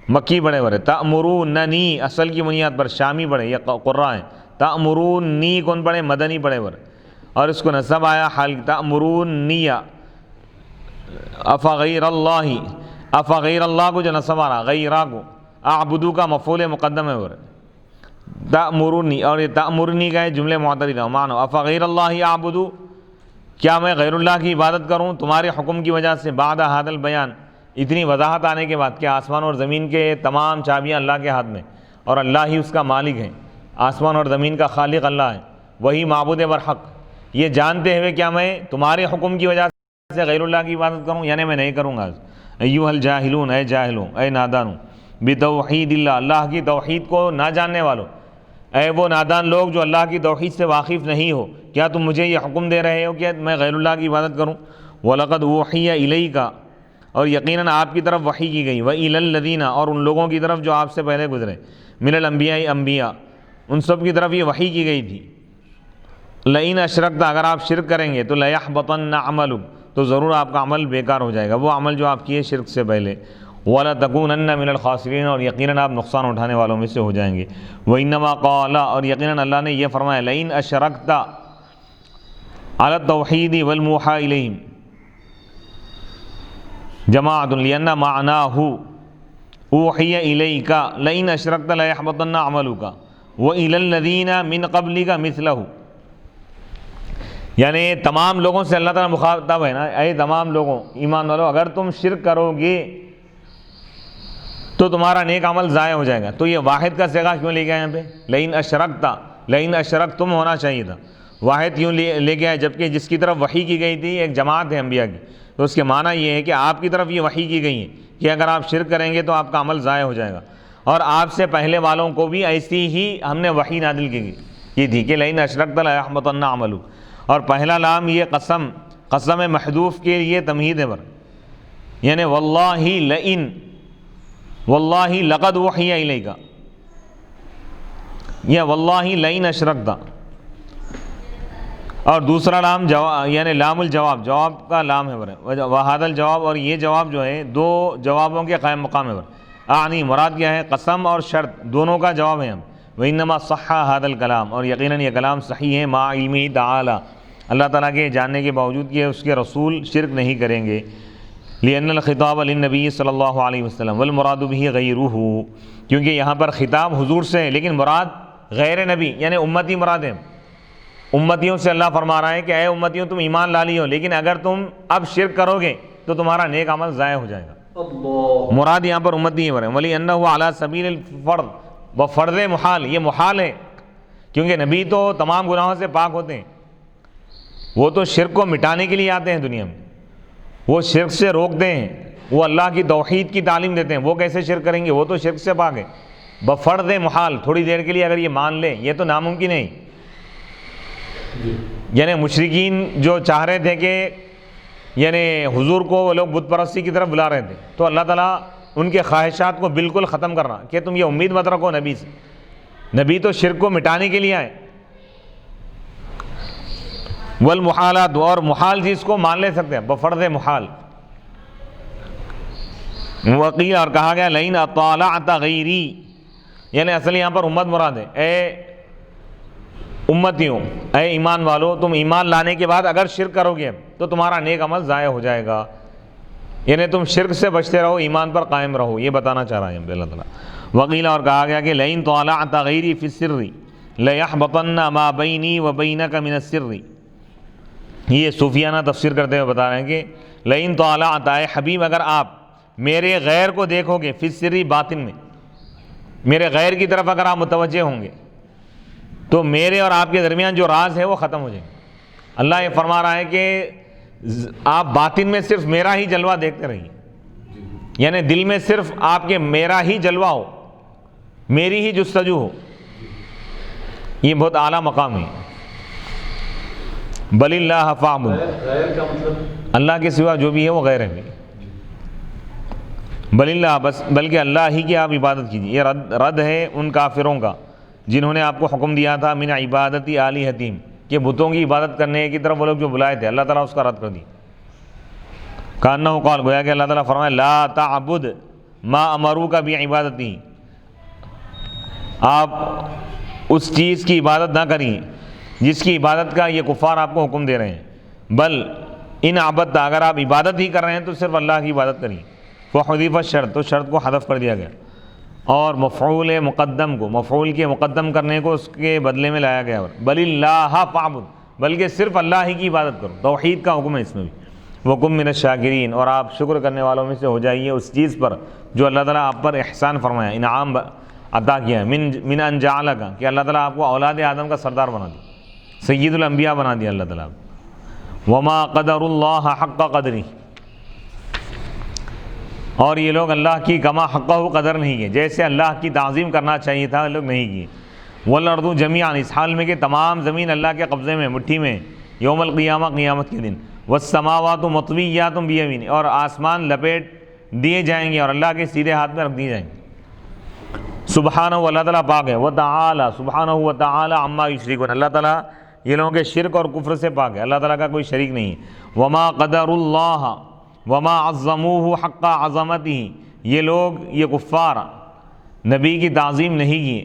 مکی بڑے برے، تأمروننی اصل کی بنیاد پر شامی بڑے، یہ قراء ہیں، تأمرونی کون پڑھے؟ مدنی پڑھے برے، اور اس کو نصب آیا حال تأمرونی، افغیر اللہ، افغیر اللہ کو جو نصب آ رہا، غیرہ کو، اعبدو کا مفعول مقدم ہے برے، تأمرونی، اور یہ تأمرنی کا ہے جملے معترض ہے، معنی افغیر اللہ اعبدو، کیا میں غیر اللہ کی عبادت کروں تمہارے حکم کی وجہ سے؟ بعد ھذا البیان، اتنی وضاحت آنے کے بعد کہ آسمان اور زمین کے تمام چابیاں اللہ کے ہاتھ میں، اور اللہ ہی اس کا مالک ہے، آسمان اور زمین کا خالق اللہ ہے، وہی معبود برحق، یہ جانتے ہوئے کیا میں تمہارے حکم کی وجہ سے غیر اللہ کی عبادت کروں؟ یعنی میں نہیں کروں گا۔ ایھا الجاہلون، اے جاہلوں، اے نادانوں، بتوحید اللہ، اللہ کی توحید کو نہ جاننے والوں، اے وہ نادان لوگ جو اللہ کی توحید سے واقف نہیں ہو، کیا تم مجھے یہ حکم دے رہے ہو کہ میں غیر اللہ کی عبادت کروں؟ وَلَقَدْ أُوحِيَ إِلَيْكَ، اور یقیناً آپ کی طرف وحی کی گئی، وَإِلَى الَّذِينَ، اور ان لوگوں کی طرف جو آپ سے پہلے گزرے، مِنَ الْأَنبِيَاءِ، انبیاء، ان سب کی طرف یہ وحی کی گئی تھی، لَئِنْ أَشْرَكْتَ، اگر آپ شرک کریں گے تو لَيَحْبَطَنَّ عَمَلُكَ، تو ضرور آپ کا عمل بیکار ہو جائے گا، وہ عمل جو آپ کیے شرک سے پہلے، وَلَتَكُونَنَّ مِنَ الْخَاسِرِينَ، اور یقیناً آپ نقصان اٹھانے والوں میں سے ہو جائیں گے، وَإِنَّمَا قَالَ، اور یقیناً اللہ نے یہ فرمایا، لَئِنْ أَشْرَكْتَ عَلَى التَّوْحِيدِ وَالْمُوحَى إِلَيْهِمْ جماعۃ، لأن معناه أوحي إليك لئن أشركت ليحبطن عملك وإلى الذين من قبلك مثله، یعنی تمام لوگوں سے اللہ تعالیٰ مخاطب ہے نا، اے تمام لوگوں ایمان والو، اگر تم شرک کرو گے تو تمہارا نیک عمل ضائع ہو جائے گا۔ تو یہ واحد کا صیغہ کیوں لے گیا یہاں پہ؟ لئن اشرکتا، لئن اشرکتم ہونا چاہیے تھا، واحد کیوں لے گیا ہے؟ جبکہ جس کی طرف وحی کی گئی تھی ایک جماعت ہے انبیاء کی، تو اس کے معنی یہ ہے کہ آپ کی طرف یہ وحی کی گئی ہے کہ اگر آپ شرک کریں گے تو آپ کا عمل ضائع ہو جائے گا، اور آپ سے پہلے والوں کو بھی ایسی ہی ہم نے وحی نازل کی تھی کہ لئن اشرکت لیحبطن عملک، اور پہلا لام یہ قسم محذوف کے لیے تمہید ہے، یعنی واللہ لئن، واللہ لقد اوحی الیک، یا واللہ لئن اشرکت، اور دوسرا لام یعنی لام الجواب، جواب کا لام ہے وہذا الجواب، اور یہ جواب جو ہے دو جوابوں کے قائم مقام ہے، اعنی مراد کیا ہے؟ قسم اور شرط دونوں کا جواب ہے ہم، وانما صح هذا الکلام، اور یقیناً یہ کلام صحیح ہے، مع علمہ تعالی، اللہ تعالیٰ کے جاننے کے باوجود کہ اس کے رسول شرک نہیں کریں گے، لأن الخطاب للنبی صلی اللہ علیہ وسلم والمراد به غیرہ، کیونکہ یہاں پر خطاب حضور سے ہے لیکن مراد غیر نبی یعنی امتی مراد ہے، امتیوں سے اللہ فرما رہا ہے کہ اے امتیوں تم ایمان لا لی ہو، لیکن اگر تم اب شرک کرو گے تو تمہارا نیک عمل ضائع ہو جائے گا۔ مراد یہاں پر امتی ہے، وَلِأَنَّهُ عَلَى سَبِيلِ الْفَرْض، بفرض محال، یہ محال ہے کیونکہ نبی تو تمام گناہوں سے پاک ہوتے ہیں، وہ تو شرک کو مٹانے کے لیے آتے ہیں دنیا میں، وہ شرک سے روکتے ہیں، وہ اللہ کی توحید کی تعلیم دیتے ہیں، وہ کیسے شرک کریں گے؟ وہ تو شرک سے پاک ہے، بفرض محال، تھوڑی دیر کے لیے اگر یہ مان لیں یہ تو ناممکن ہے، یعنی مشرکین جو چاہ رہے تھے کہ یعنی حضور کو وہ لوگ بت پرستی کی طرف بلا رہے تھے، تو اللہ تعالیٰ ان کے خواہشات کو بالکل ختم کر رہا کہ تم یہ امید مت رکھو نبی سے، نبی تو شرک کو مٹانے کے لیے آئے، والمحالات، اور محال چیز کو مان لے سکتے ہیں بفرض محال، وقیل، اور کہا گیا لئن اطالعت غیری، یعنی اصل یہاں پر امت مراد ہے، اے امتیوں، اے ایمان والو، تم ایمان لانے کے بعد اگر شرک کرو گے تو تمہارا نیک عمل ضائع ہو جائے گا، یعنی تم شرک سے بچتے رہو، ایمان پر قائم رہو، یہ بتانا چاہ رہا ہے اللہ تعالیٰ۔ وقیل، اور کہا گیا کہ لئن طالعت غیری فی السر لیحبطن ما بینی وبینک من السر، یہ صوفیانہ تفسیر کرتے ہوئے بتا رہے ہیں کہ لئن طالعت، اے حبیب اگر آپ میرے غیر کو دیکھو گے، فی السر باطن میں، میرے غیر کی طرف اگر آپ متوجہ ہوں گے تو میرے اور آپ کے درمیان جو راز ہے وہ ختم ہو جائے گا۔ اللہ یہ فرما رہا ہے کہ آپ باطن میں صرف میرا ہی جلوہ دیکھتے رہیے، یعنی دل میں صرف آپ کے میرا ہی جلوہ ہو، میری ہی جستجو ہو، یہ بہت اعلیٰ مقام ہے. بل اللہ فاعبد، غیر کا مطلب اللہ کے سوا جو بھی ہے وہ غیر ہے. بل اللہ، بس بلکہ اللہ ہی کی آپ عبادت کیجیے. یہ رد ہے ان کافروں کا جنہوں نے آپ کو حکم دیا تھا من عبادتی آلہتہم، کہ بتوں کی عبادت کرنے کی طرف وہ لوگ جو بلائے تھے، اللہ تعالیٰ اس کا رد کر دی. کانہ قال، گویا کہ اللہ تعالیٰ فرمائے لا تعبد ما امروک بعبادتی، آپ اس چیز کی عبادت نہ کریے جس کی عبادت کا یہ کفار آپ کو حکم دے رہے ہیں. بل ان عبدت، اگر آپ عبادت ہی کر رہے ہیں تو صرف اللہ کی عبادت کریے. وحذف الشرط، تو شرط کو حذف کر دیا گیا، اور مفعول مقدم کو، مفعول کے مقدم کرنے کو اس کے بدلے میں لایا گیا. بل اللہ فاعبد، بلکہ صرف اللہ ہی کی عبادت کرو. توحید کا حکم ہے اس میں بھی. وکن من الشاکرین، اور آپ شکر کرنے والوں میں سے ہو جائیے اس چیز پر جو اللہ تعالیٰ آپ پر احسان فرمایا، انعام عطا کیا ہے. من ان جعلک، کہ اللہ تعالیٰ آپ کو اولاد آدم کا سردار بنا دیا، سید الانبیاء بنا دیا اللہ تعالیٰ. وما قدر اللہ حق قدری، اور یہ لوگ اللہ کی کما حقہ قدر نہیں کیے، جیسے اللہ کی تعظیم کرنا چاہیے تھا لوگ نہیں کیے. والارض جمیعا، اس حال میں کہ تمام زمین اللہ کے قبضے میں، مٹھی میں، یوم القیامہ، قیامت کے دن. والسماوات مطویات بیمینہ، اور آسمان لپیٹ دیے جائیں گے اور اللہ کے سیدھے ہاتھ میں رکھ دیے جائیں گے. سبحانہ، اللہ تعالیٰ پاک ہے. وتعالی، سبحانہ وتعالی عما یشرکون، اللہ تعالیٰ یہ لوگوں کے شرک اور کفر سے پاک ہے، اللہ تعالیٰ کا کوئی شریک نہیں ہے. وما قدر اللہ وما عظموہ حق عظمتہ، یہ لوگ، یہ کفار نبی کی تعظیم نہیں کیے.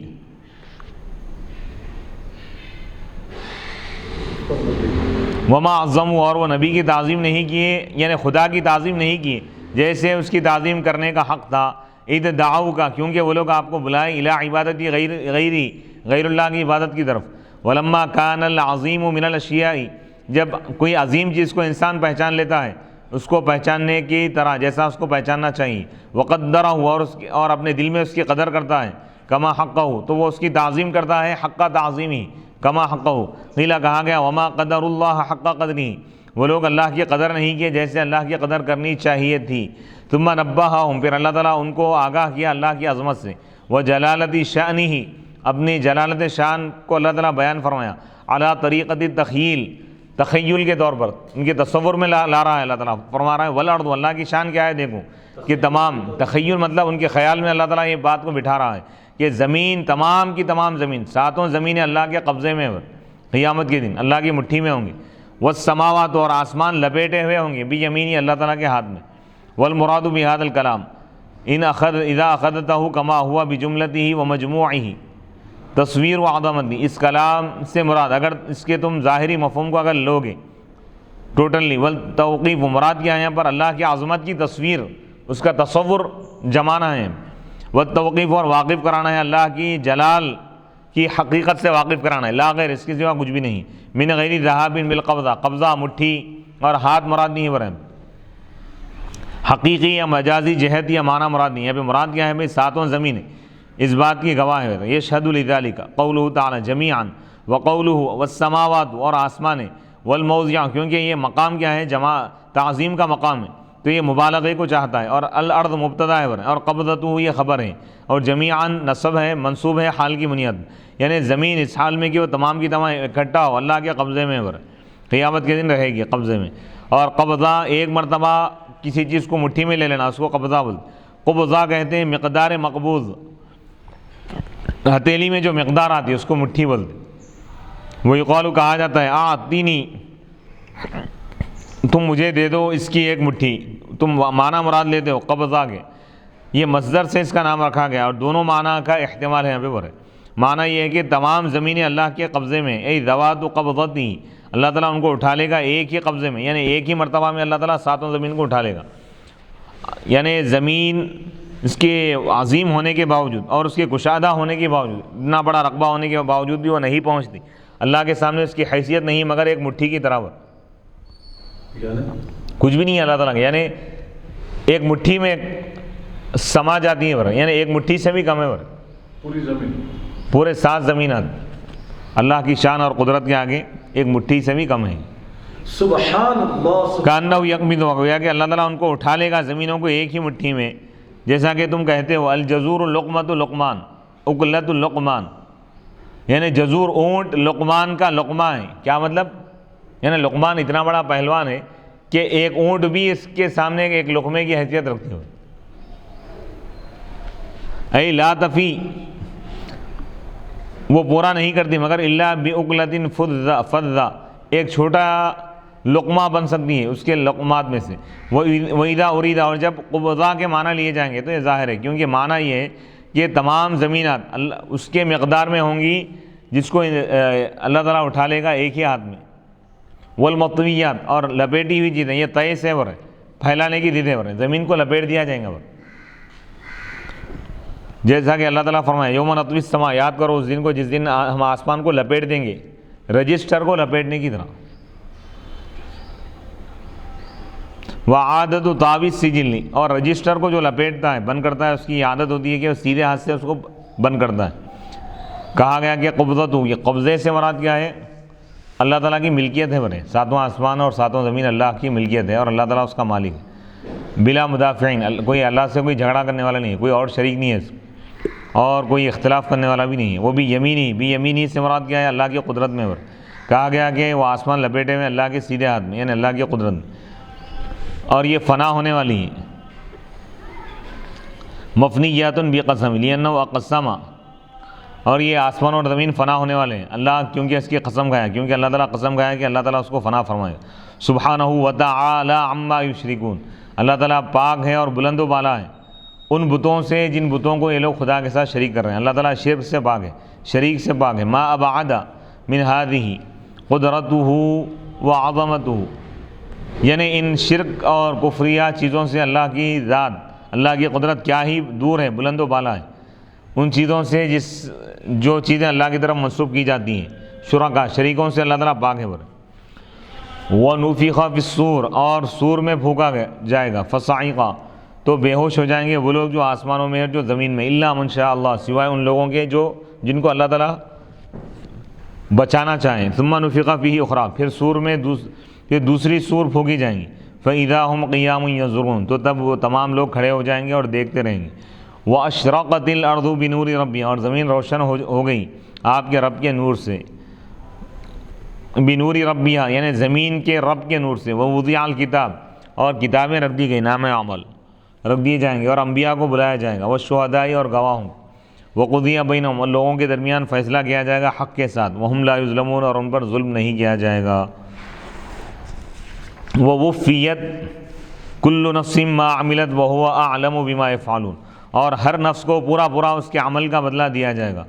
وما عظموہ، اور وہ نبی کی تعظیم نہیں کیے، یعنی خدا کی تعظیم نہیں کیے جیسے اس کی تعظیم کرنے کا حق تھا. اذ دعوا کا، کیونکہ وہ لوگ آپ کو بلائیں الی عبادتی غیر اللہ کی عبادت کی طرف. ولما کان العظیم من الاشیاء، جب کوئی عظیم چیز کو انسان پہچان لیتا ہے اس کو پہچاننے کی طرح جیسا اس کو پہچاننا چاہیے. وقدرہ، اور اپنے دل میں اس کی قدر کرتا ہے. کما حقہ، تو وہ اس کی تعظیم کرتا ہے حق تعظیم ہی، کما حقہ. قیل، کہا گیا وما قدر اللہ حق قدری، وہ لوگ اللہ کی قدر نہیں کیے جیسے اللہ کی قدر کرنی چاہیے تھی. ثم نبہہم، پھر اللہ تعالیٰ ان کو آگاہ کیا اللہ کی عظمت سے. وجلالت شأنہ، اپنی جلالت شان کو اللہ تعالیٰ بیان فرمایا. علی طریقۃ تخیل کے طور پر، ان کے تصور میں لا رہا ہے اللہ تعالیٰ. فرما رہا ہے والارض، اللہ کی شان کیا ہے دیکھو، کہ تمام، تخیل مطلب ان کے خیال میں اللہ تعالیٰ یہ بات کو بٹھا رہا ہے کہ زمین، تمام کی تمام زمین، ساتوں زمینیں اللہ کے قبضے میں قیامت کے دن اللہ کی مٹھی میں ہوں گی. والسماوات، اور آسمان لپیٹے ہوئے ہوں گے بیمینی، اللہ تعالیٰ کے ہاتھ میں. والمراد بهذا الکلام اذا اخذته كما هو بجملته ومجموعه تصویر و عظمت. اس کلام سے مراد، اگر اس کے تم ظاہری مفہوم کو اگر لوگے ٹوٹلی، والتوقیف، مراد کیا ہے یہاں پر اللہ کی عظمت کی تصویر، اس کا تصور جمانا ہے. والتوقیف، اور واقف کرانا ہے اللہ کی جلال کی حقیقت سے واقف کرانا ہے. لا غیر، اس کے سوا کچھ بھی نہیں. من غیر ذہاب بالقبضہ، قبضہ، مٹھی اور ہاتھ مراد نہیں ہے. حقیقی یا مجازی جہت یا معنی مراد نہیں ہے. پہ مراد کیا ہے بھائی؟ ساتوں زمینیں اس بات کی گواہ ہے. یشہد لذالک قولہ تعالی جمیعا، وقولہ والسماوات، اور آسمان، والموضع، کیونکہ یہ مقام کیا ہے؟ جمع تعظیم کا مقام ہے تو یہ مبالغے کو چاہتا ہے. اور الارض مبتدا ہے، اور قبضتہ یہ خبر ہے، اور جمیعا نصب ہے، منصوب ہے حال کی بنیاد، یعنی زمین اس حال میں کہ وہ تمام کی تمام اکٹھا ہو اللہ کے قبضے میں، قیامت کے دن رہے گی قبضے میں. اور قبضہ، ایک مرتبہ کسی چیز کو مٹھی میں لے لینا، اس کو قبضہ بولتے. قبضہ کہتے ہیں مقدار مقبوض، ہتھیلی میں جو مقدار آتی ہے اس کو مٹھی بولتے. وہی قول کہا جاتا ہے اعطینی، تم مجھے دے دو اس کی ایک مٹھی. تم معنی مراد لیتے ہو قبضہ کے، یہ مصدر سے اس کا نام رکھا گیا، اور دونوں معنی کا احتمال ہے یہاں پہ برے. معنی یہ ہے کہ تمام زمینیں اللہ کے قبضے میں، اے ذوات قبضتی، اللہ تعالیٰ ان کو اٹھا لے گا ایک ہی قبضے میں، یعنی ایک ہی مرتبہ میں اللہ تعالیٰ ساتوں زمین کو اٹھا لے گا. یعنی زمین اس کے عظیم ہونے کے باوجود اور اس کے کشادہ ہونے کے باوجود، اتنا بڑا رقبہ ہونے کے باوجود بھی وہ نہیں پہنچتی اللہ کے سامنے، اس کی حیثیت نہیں مگر ایک مٹھی کی طرح. کچھ بھی نہیں ہے اللہ تعالیٰ کے، یعنی ایک مٹھی میں سما جاتی ہے، یعنی ایک مٹھی سے بھی کم ہے. پوری زمین، پورے 7 زمینات اللہ کی شان اور قدرت کے آگے ایک مٹھی سے بھی کم ہے. سبحان اللہ. کانہ یقبض، گویا کہ اللہ تعالیٰ ان کو اٹھا لے گا زمینوں کو ایک ہی مٹھی میں، جیسا کہ تم کہتے ہو الجزور لقمۃ لقمان، اکلت لقمان، یعنی جزور اونٹ لقمان کا لقمہ ہے. کیا مطلب؟ یعنی لقمان اتنا بڑا پہلوان ہے کہ ایک اونٹ بھی اس کے سامنے ایک لقمے کی حیثیت رکھتی ہو. اے لا تفی، وہ پورا نہیں کرتی مگر الا باکلۃ فضہ، ایک چھوٹا لقمہ بن سکتی ہے اس کے لقمات میں سے. وَإِذَا أُرِيدَ، اور جب قبضہ کے معنی لیے جائیں گے تو یہ ظاہر ہے، کیونکہ معنی یہ ہے کہ تمام زمینات اس کے مقدار میں ہوں گی جس کو اللہ تعالیٰ اٹھا لے گا ایک ہی ہاتھ میں. والمطویات، اور لپیٹی ہوئی چیزیں، یہ طے سے ہے، پھیلانے کی ضد ہے، زمین کو لپیٹ دیا جائے گا. جیسا کہ اللہ تعالیٰ فرمائے یوم نطوی السماء، یاد کرو اس دن کو جس دن ہم آسمان کو لپیٹ دیں گے، رجسٹر کو لپیٹنے کی طرح. وعادت طاوی السجل، اور رجسٹر کو جو لپیٹتا ہے بند کرتا ہے اس کی عادت ہوتی ہے کہ وہ سیدھے ہاتھ سے اس کو بند کرتا ہے. کہا گیا کہ قبضت، یہ قبضے سے مراد کیا ہے؟ اللہ تعالیٰ کی ملکیت ہے. بنے ساتواں آسمان اور ساتواں زمین اللہ کی ملکیت ہے اور اللہ تعالیٰ اس کا مالک ہے. بلا مدافعین، کوئی اللہ سے کوئی جھگڑا کرنے والا نہیں ہے، کوئی اور شریک نہیں ہے اس اور کوئی اختلاف کرنے والا بھی نہیں ہے. وہ بھی یمینی، بھی یمینی سے مراد کیا ہے؟ اللہ کی قدرت میں. کہا گیا کہ وہ آسمان لپیٹے ہوئے اللہ کے سیدھے ہاتھ میں، یعنی اللہ کی قدرت میں، اور یہ فنا ہونے والی ہیں. مفنیات بقسم لأنہ اقسم، اور یہ آسمان اور زمین فنا ہونے والے ہیں اللہ کیونکہ اس کی قسم کھایا، کیونکہ اللہ تعالیٰ قسم کھایا کہ اللہ تعالیٰ اس کو فنا فرمائے. سبحانہ وتعالی عما یشرکون، اللہ تعالیٰ پاک ہے اور بلند و بالا ہے ان بتوں سے جن بتوں کو یہ لوگ خدا کے ساتھ شریک کر رہے ہیں. اللہ تعالیٰ شرک سے پاک ہے، شریک سے پاک ہے. ما ابعد من هذه قدرته وعظمته، یعنی ان شرک اور کفریہ چیزوں سے اللہ کی ذات، اللہ کی قدرت کیا ہی دور ہے، بلند و بالا ہے ان چیزوں سے جو چیزیں اللہ کی طرف منسوب کی جاتی ہیں. شرکا، شریکوں سے اللہ تعالیٰ پاک ہے. وَنُفِخَ فِي الصُّورِ، اور سور میں پھونکا جائے گا. فَصَعِقَ، تو بے ہوش ہو جائیں گے وہ لوگ جو آسمانوں میں اور جو زمین میں. اِلَّا مَن شَاءَ اللَّهُ، سوائے ان لوگوں کے جن کو اللہ تعالیٰ بچانا چاہیں. ثُمَّ نُفِخَ فِيهِ أُخْرَى، پھر سور میں پھر دوسری سور پھونکی جائیں گی. فَإِذَا هُمْ قِيَامٌ يَنظُرُونَ، تو تب وہ تمام لوگ کھڑے ہو جائیں گے اور دیکھتے رہیں گے. وَأَشْرَقَتِ الْأَرْضُ بِنُورِ رَبِّهَا، اور زمین روشن ہو گئی آپ کے رب کے نور سے. بنور ربیہ، یعنی زمین کے رب کے نور سے. ووضع الکتاب، اور کتابیں رکھ دی گئی، نام عمل رکھ دیے جائیں گے اور انبیاء کو بلایا جائے گا. والشہداء، اور گواہوں. وقضی بینہم، اور لوگوں کے درمیان فیصلہ کیا جائے گا حق کے ساتھ. وہم لا یظلمون، اور ان پر ظلم نہیں کیا جائے گا. ووفیت کل نفس ما عملت وہو اعلم بما یفعلون، اور ہر نفس کو پورا اس کے عمل کا بدلہ دیا جائے گا.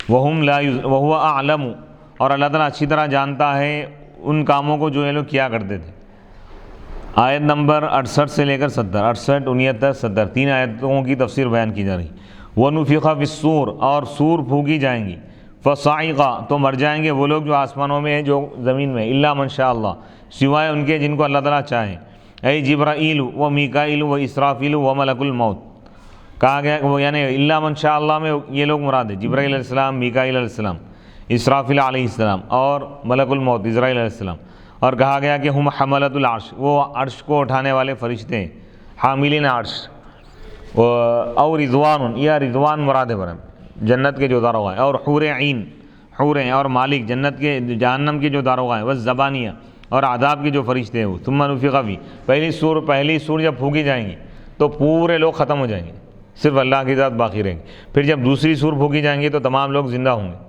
وہو اعلم، اور اللہ تعالیٰ اچھی طرح جانتا ہے ان کاموں کو جو یہ لوگ کیا کرتے تھے. آیت نمبر 68 سے لے کر 70، 68، 69، 70، 3 آیتوں کی تفسیر بیان کی جا رہی. وَنُفِخَ فِي الصُّورِ، اور سور پھونکی جائیں گی. فَصَعِقَ، تو مر جائیں گے وہ لوگ جو آسمانوں میں ہیں جو زمین میں. إِلَّا مَن شَاءَ اللَّهُ، سوائے ان کے جن کو اللہ تعالیٰ چاہے. اے جبرائیل و میکائیل و اسرافیل و ملک الموت، کہا گیا وہ یعنی الا من شاء اللہ میں یہ لوگ مراد ہے. جبرائیل علیہ السلام، میکائیل علیہ السلام، اسرافیل علیہ السلام اور ملک الموت اسرائیل علیہ السلام. اور کہا گیا کہ ہم حملۃ العرش، وہ عرش کو اٹھانے والے فرشتے ہیں، حاملین عرش. اور رضوان، یا رضوان مراد ہے جنت کے جو داروغہ ہیں. اور حور عین، حور ہیں، اور مالک جنت کے جہنم کے جو داروغہ ہیں. والزبانیہ، اور عذاب کے جو فرشتے ہیں وہ. ثم نفخ فیہ، پہلی سور جب پھونکی جائیں گی تو پورے لوگ ختم ہو جائیں گے، صرف اللہ کی ذات باقی رہیں گے. پھر جب دوسری سور پھونکی جائیں گی تو تمام لوگ زندہ ہوں گے.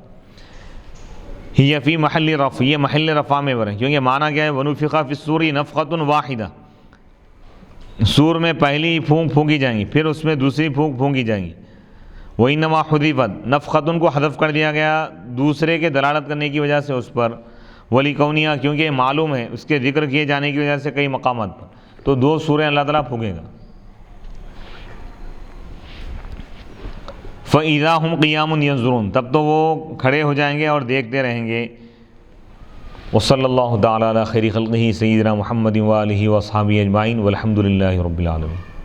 ہی فی محل رفع، یہ محل رفع میں برے، کیونکہ معنی کیا ہے؟ ونفخ فی الصور نفخۃ واحدہ، سور میں پہلی پھونک پھونکی جائیں گی، پھر اس میں دوسری پھونک پھونکی جائیں گی. وانما حذفت، نفخۃ کو حذف کر دیا گیا دوسرے کے دلالت کرنے کی وجہ سے اس پر. ولکونیہ، کیونکہ معلوم ہے اس کے ذکر کیے جانے کی وجہ سے کئی مقامات پر. تو 2 سوریں اللہ تعالیٰ پھونکے گا. فَإِذَا هُمْ قِيَامٌ يَنظُرُونَ، تب تو وہ کھڑے ہو جائیں گے اور دیکھتے رہیں گے. وصلی اللہ تعالیٰ علی خیر خلقہ سیدنا محمد وآلہ وصحبہ اجمعین والحمد للہ رب العالمین.